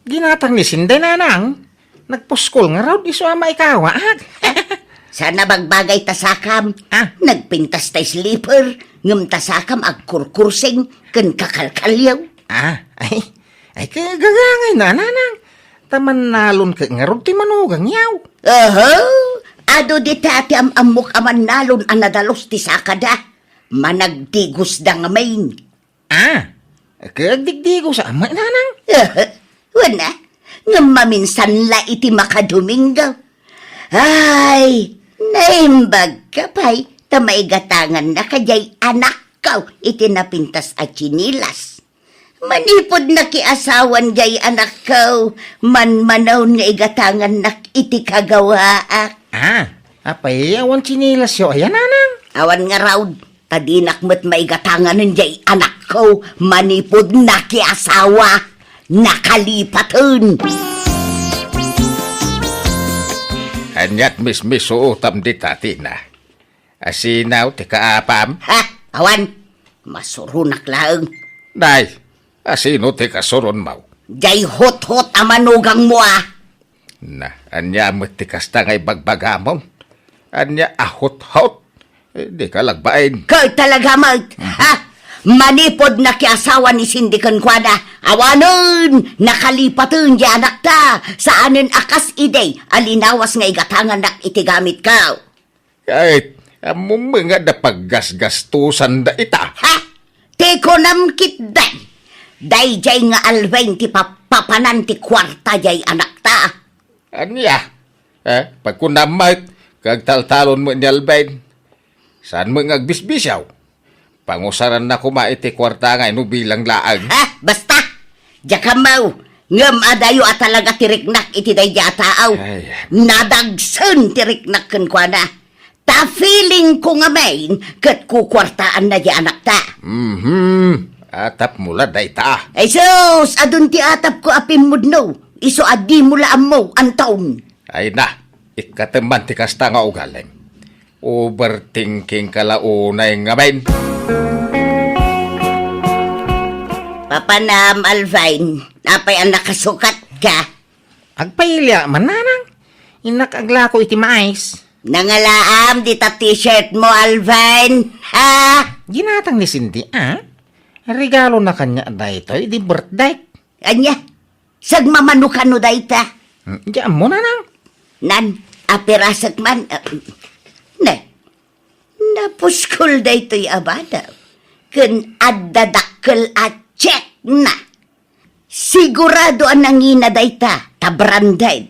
Ginatang ni Sinday nanang. Nagpuskol nga raw iso ama ikawa. Sana bagbagay tasakam. Ah. Nagpintas tay sleeper. Ngam tasakam agkurkursing ken kakalkalyaw. Ay kagagangay na nanang. Taman nalon ka nga raw ti manugang yaw. Ado di tati amok aman nalon anadalos ti sakada. Managdigos da nga main. Kagdigdigo sa ama nanang. Wala. Nga maminsan la iti makadomingo. Ay, naimbag ka pa'y tamaigatangan na kajay anak kaw iti napintas at chinilas. Manipod na kiasawan jay anak kaw, manmanaw nga igatangan na iti kagawaak. Apay, awan chinilas yo, ayan nanang. Awan nga raw, tadinak mo't maigatangan ng jay anak kaw, manipod na kiasawa. Nakalipatan. Anyat mismis utam di tati na. Asinaw ti kaapam. Awan, masurunak laeng. Day, asino ti kasuron mau. Jay hot-hot amanugang mo Na, anya mo ti kasta ngay bagbagamon. Anya ahot-hot. Di ka lagbain. Kay talaga mag, manipod na kiasawa ni Cindy Conquada. Awanon, nakalipatan di anak ta. Saanin akas iday, alinawas nga igatangan nak itigamit ka. Kahit, among mga da paggasgastusan da ita. Teko namkit day. Day jay nga alwain ti papanan ti kwarta jay anak ta. Anya, pagkunamait, kagtaltalon mo ni Albain. Saan mo nga agbisbisyaw? Pangusaran na kumaiti kwarta nga ino bilang laag. Basta, jakamaw, ngam adayo at talaga tiriknak iti day jataaw. Nadagsan tiriknak kan kwa na. Ta feeling ko nga main, kat kukwartaan na di anak ta. Atap mula day ta. Ay sus, adun ti atap ko apim mudno. Iso adi mula mo, antaon. Ay na, ikateman ti kasta nga ugaling. Overthinking kalaunay nga main. Papanam, Alvin, apay ang nakasukat ka. Agpailya man nanang. Inakagla ko iti mais. Nangalaam di ta t-shirt mo, Alvin. Ginatang ni Cindy, regalo na kanya dahito, di birthday. Anya, sagmamano ka no dayta. Diyan mo nanang. Nan, apirasak man. Napuskol dayto'y abada. Kun addadakkel at check na. Sigurado ang nangina dayta, tabranday.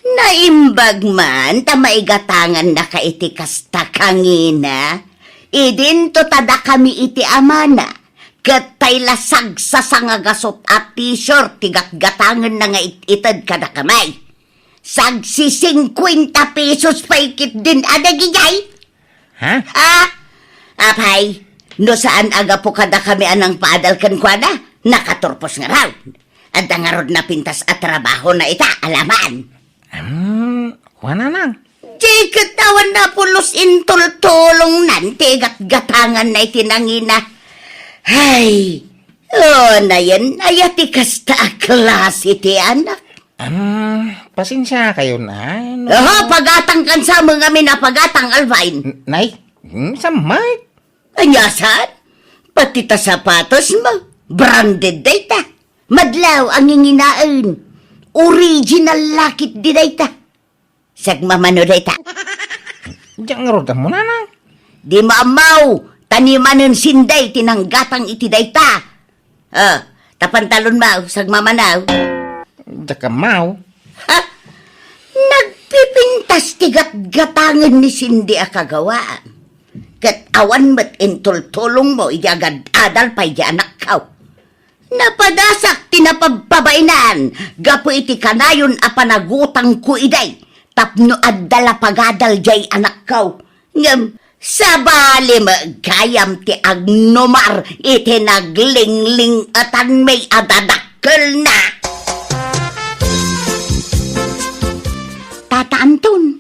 Naimbag man, tamaigatangan na kaitikas ta kangina. Idin to tada kami iti amana. Katay lasag sa sangagasot at t-shirt, tigat-gatangan na nga itad kada kamay. Sagsi 50 pesos paikit din adagigay. Apay, no saan aga po kada kami anang paadalkan kwa na, nakaturpos nga raw. At ang arod na pintas at trabaho na ita, alaman. Kuha nanang. Di katawan na pulos intultulong nan, tigat-gatangan na itinangina. Ay, na yan, ayati kasta klase ti anak. Pasensya kayo na. Pagatang kan sa mga minapagatang, Alvin. Nay, samay. Anyasan? Pati ta sapatos mo, branded data. Madlaw ang inginaan. Original lakit di data. Sagmamano data. Diyan nga roda mo nanang. Di maamaw, tanimanon sinday tinanggatang iti data. Tapantalon mo, sagmamanaw. Diyan ka mau. Nagpipintas tigat-gatangan ni Cindy akagawaan. Kat awan mo't intultulong mo, iyagad adal pa iya anak kaw. Napadasak tinapagpabainan. Gapo iti kanayon a panagutang ko iday. Tapno addala pagadal jay anak kaw. Ngam, sabali magkayam ti agnomar iti naglingling atan may adadakkel na. Tata Anton,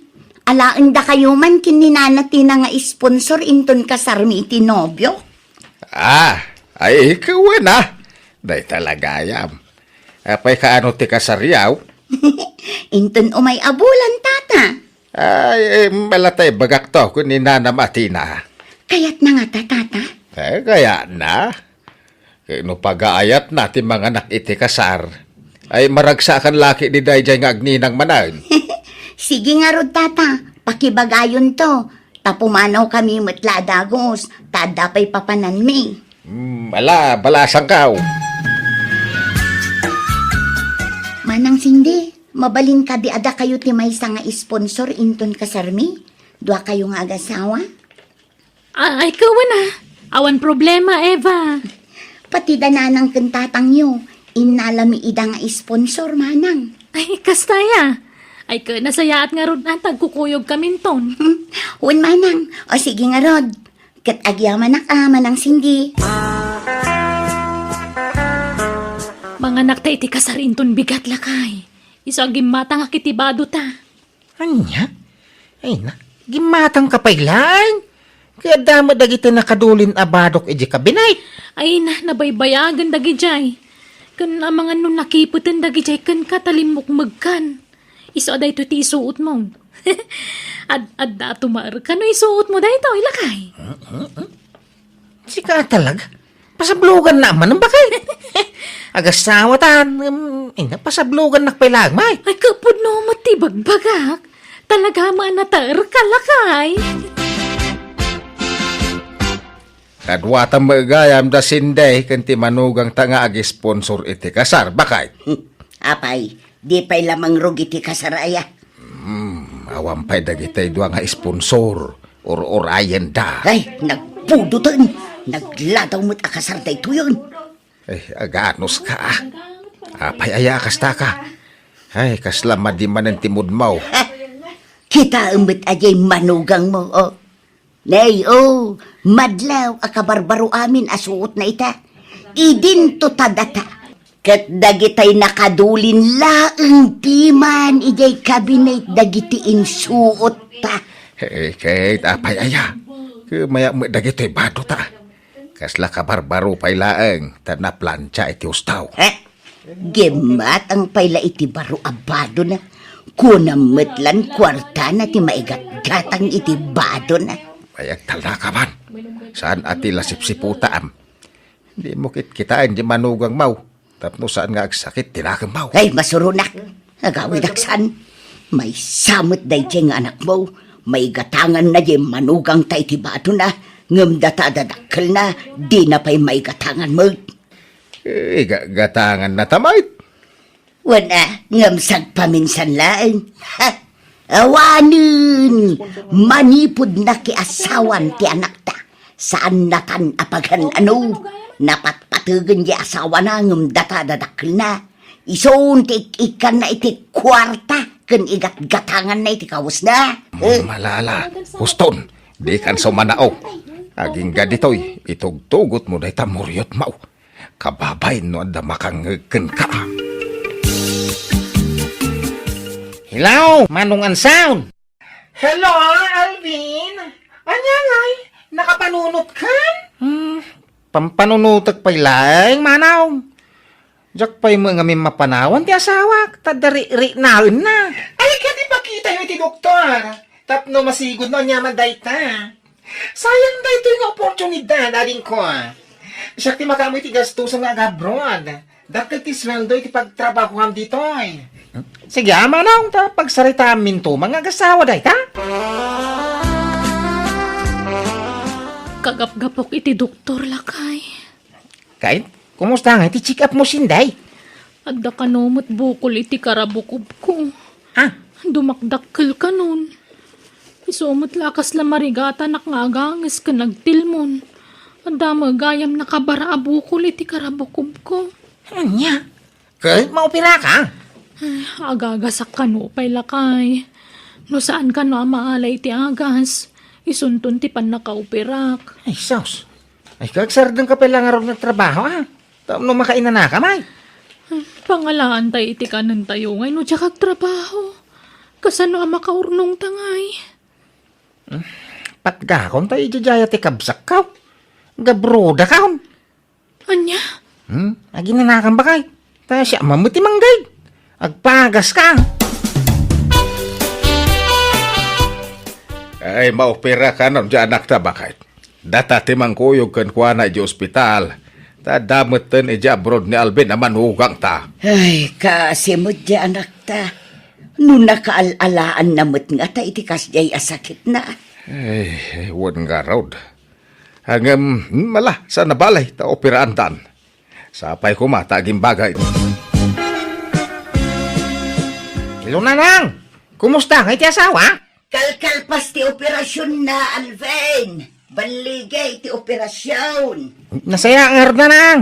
alaan da kayo man kininanati na nga sponsor inton kasarmi iti nobyo? Ay ikaw na. Day talagayam. Apay kaano ti kasaryaw? Inton umay abulan, tata. Ay, malatay bagak to kung ninanamati na. Kaya't na nga tata. Kaya na. No pag-aayat natin mga anak iti kasar. Ay maragsakan laki ni Dayjay nga agninang manan. Sige nga rod, tata. Pakibagayon to. Tapumanaw kami matla dagos. Tadapay papanan mi. Balasang kaw. Manang Sindi, mabalin ka di ada kayo ti may nga sponsor inton kasarmi? Dua kayo nga agasawa? Ay, kawan na. Awan problema, Eva. Pati dananang kentatang nyo, inalami ida nga sponsor, manang. Ay, kastaya. Ay, nasayaat nga rod na tagkukuyog kamin ton. Huwag manang, o sige nga rod. Kat agyaman na ka, manang Sindi. Mga nakta iti kasarinton bigat lakay. Iso agim mata nga kitibado ta. Anya? Ay na, gimatang kapailan. Kaya dama dagiti nakadulin abadok iji kabinay. Ay na, nabaybayagan dagi jay. Kan ang mga nun nakiputan dagi jay kan katalimok magkan. Iso aday to ti isuot mo. Ad dato maar ka no isuot mo dahi to, ilakay. Sika talaga. Pasablugan naman ang bakay. Agasawa tan. Pasablugan nakapailag, may. Ay kapod no matibagbagak. Talaga manataer ka lakay. Kadwata magayam da sinday kanti manugang tanga agi sponsor iti kasar. Bakay? Apay, di pa'y lamang rog iti kasaraya. Awampay dagitay dua nga sponsor. Or-orayan da. Ay, nagpudutan. Nagladaw mo't akasar da ito yun. Ay, aganos ka ah. Apay aya kasta ka. Ay, kaslama di man ang timod mo. Kita umit ajay manugang mo, oh. Nay, madlaw akabarbaro amin asuot na ita. Idin to tadata. Kat dagitay nakadulin laeng timan ijay kabinet dagiti insuot ta. Kahit apay aya. Kumaya mo dagito'y bado ta. Kasla ka barbaro pay laeng. Na plancha iti ustaw. Gemat ang payla iti baro abado na. Kunametlan kwarta na ti maigat-gatang iti bado na. Bayag tala ka man. Saan ati lasipsiputa am? Di mo kitaan di manugang mau. Tapno saan nga agsakit tinakang mau. Ay, masurunak. Agawid aksan. May samot day nga anak mo. May gatangan na di manugang tay ti bado na. Ngam datadadakkel na. Di na pa'y may gatangan mo. Gatangan na tamay. Wana, ngamsag paminsan laeng. Awanin, manipod na kiasawan ti anak ta. Saan natan apagan ano? Napatpatugan di asawa na ngam datadadakkel na. Isoon ti ikan na iti kwarta. Kan igat-gatangan na iti kawas na. Malala, huston, di kan sumanao. Aging gaditoy, itugtugot mo na itamuryot mau. Kababay no anda makangagkan ka. Hello, Manungan Sound. Hello, Alvin. Anya ngay, nakapanunot ka? Pampanunutag pa'y laeng, manaw. Diyak pa'y mga may mapanawan ti asawak, tadari-ri naun na. Ay, kati pakita yung iti doktor. Tapno masigod no nyaman dayta. Sayang dayto yung oportunidad, ading ko. Siya ti makamoy ti gastusan nga abroad. Dakil ti sweldo iti pagtrabahuan dito ay. Sige, manaw, ta pagsarita amin to, mga gasawa dayta. Kagap-gapok iti doktor lakay. Kahit, kumusta nga iti check up mo sinday? Adda ka nomot bukol iti karabukob ko. Dumakdakkel ka nun. Isumot lakas la marigata nakngagangis ka nagtilmon. Ang dama gayam nakabara abukol iti karabukob ko. Anya? Kay, maupira ka? Agagasak ka no, pay lakay. No saan ka no maalay ti agas. Isuntun ti pan nakaupirak. Ay, sus. Ay, kagsardang ka pala nga rin ng trabaho, Tapno makainan na ka, may. Pangalaan tayo iti kanan tayo ngay no tiya kag trabaho. Kasano ang makaurnong tangay. Patgakon tayo ijajaya ti kabsak ka. Gabroda ka. Anya? Aginanakan ba kay? Ta siya mamuti manggay. Agpagas ka. Ay, maopera ka na dyan anak ta bakit? Data timang kuyog kan kuha na di ospital. Ta damutan ija abroad ni Alvin naman hugang ta. Ay, kasimod di anak ta. Nung nakaalaan namot nga ta, itikas jay asakit na. Ay, wan nga raw. Hanggang mala sa nabalay ta operaan tan. Sapay ko mataging bagay. Hello, nanang. Kumusta kay ti asawa? Kalkalpas ti operasyon na, Alvin. Baligay ti operasyon. Nasaya ang arda nang.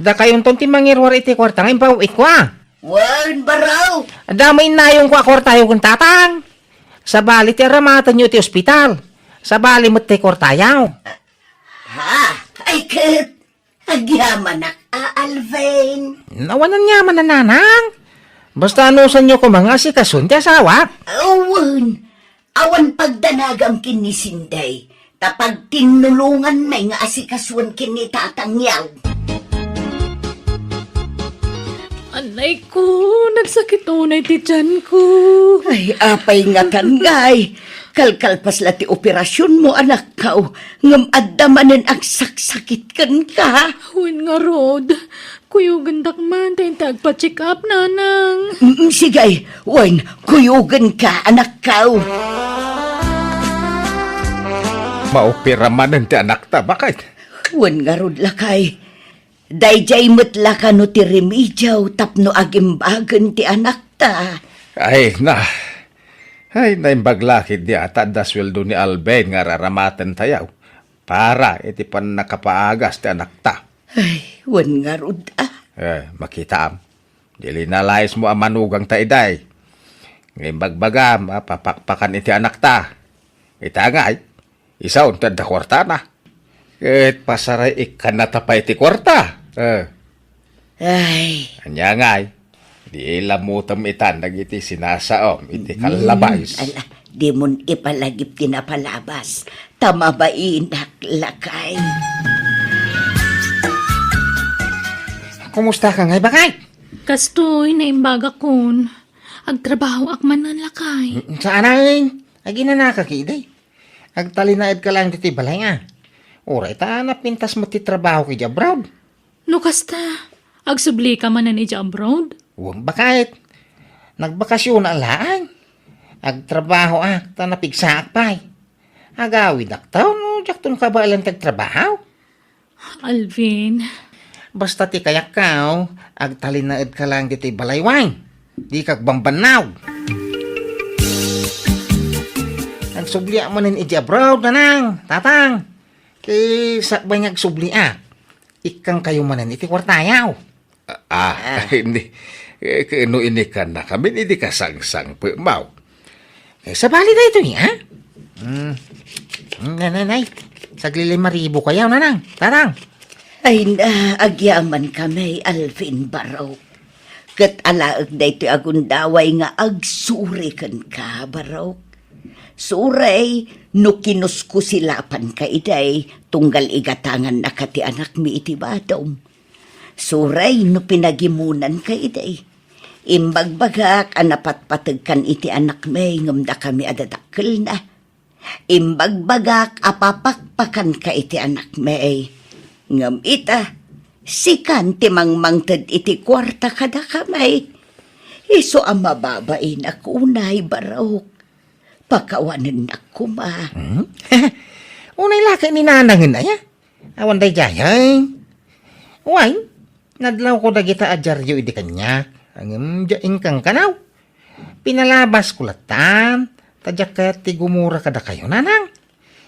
Da kayon ton ti mangirwar iti kwarta ngayon pauwit ko Wan baraw. Damay na yung kwartayo kong tatang. Sa bali ti aramatan nyo ti ospital. Sa bali mo't ti kwartayaw. Ha? Ay, kat. Agyaman na Alvin. Nawanan niya man na nanang. Basta anusan nyo ko mga sikasun ti asawa. Awan pagdanagang kinisinday. Tapag tinulungan may nga asikaswan kinitatangyaw. Anay ko, nagsakit unay ti tiyan ko. Ay, apay nga tangay. Kalkalpas la ti operasyon mo, anak kao. Ngam addamanen ang saksakit kan ka. Huwin nga rod. Kuyugan dakman, tayo tagpa-check up, nanang. Sigay, wan, kuyugan ka, anak kao. Maopera man ti anak ta bakit? Wan nga rod lakay. Dayjay metla ka no ti remedyaw tapno agimbagan ti anak ta. Ay, naimbaglakid di ata da sweldo ni Alvin nga raramatan tayaw. Para iti pan nakapaagas ti anak ta. Ay, wan nga rod Makita am. Dili nalayas mo ang manugang ta iday. Ngayon bagbagam, papakpakan iti anak ta. Ita nga isa untad da kwarta na. Ket pasaray ikan na tapay iti kwarta. Ay, Anya nga di ilamutam itan iti sinasaom iti kalabais. ala, di mon ipalagip kinapalabas. Tama ba inak lakay? Kumusta ka ngay bakay? Kastoy, naimbaga kon. Agtrabaho akman ng lakay. Saan ay? Aginanaka kiday. Agtalinaid ka lang diti balay nga. Oray ta napintas mo ti trabaho kay abroad. No kasta, agsubli ka man na ni abroad? Huwag bakit. Nagbakasyon na alaan. Agtrabaho ta napigsaak pa'y. Agawid aktaw no, jakton ka ba alang tagtrabaho? Alvin, Basta ti kayak kao, agtalinaid ka lang diti balaywang. Di kag bambanaw. Nagsublia mo nin iti abroad nanang, tatang. Kay sakbay nagsublia. Ikang kayo manan iti kwartayaw. Hindi. Kano ini ka na kami, hindi ka sang-sang pumaw. Eh, sa bali na ito niya, Nanay, saglilay maribo kayaw nanang, tatang. Ay na, agyaman kami, Alvin Baraw. Kat alaag na ito agundaway nga agsuri kan ka, Baraw. Suray, no kinusku silapan ka iday, tunggal igatangan na kati anak mi iti badom. Suray, no pinagimunan ka iday. Imbagbagak, anapatpatag kan iti anak may, ngamda kami adadakkel na. Imbagbagak, apapakpakan ka iti anak may. Ngam ita, sikan timangmangtad iti kwarta kada kamay. Iso ang mababain ako unay, Baraw. Pakawanan na kuma. Unay laki ni nanangin na ya. Awan day jayay. Uway, nadlaw ko dagita adyaryo idi kanya. Ang jaing kang kanaw. Pinalabas ko latan. Tadyak kaya ti gumura kada kayo nanang.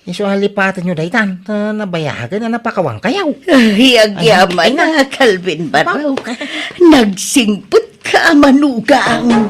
Iso halipatan nyo daytan. Nabayagan na napakawang kayaw. Ay, agyaman Ay, na, Calvin Baraw. Nagsingput ka, manugang.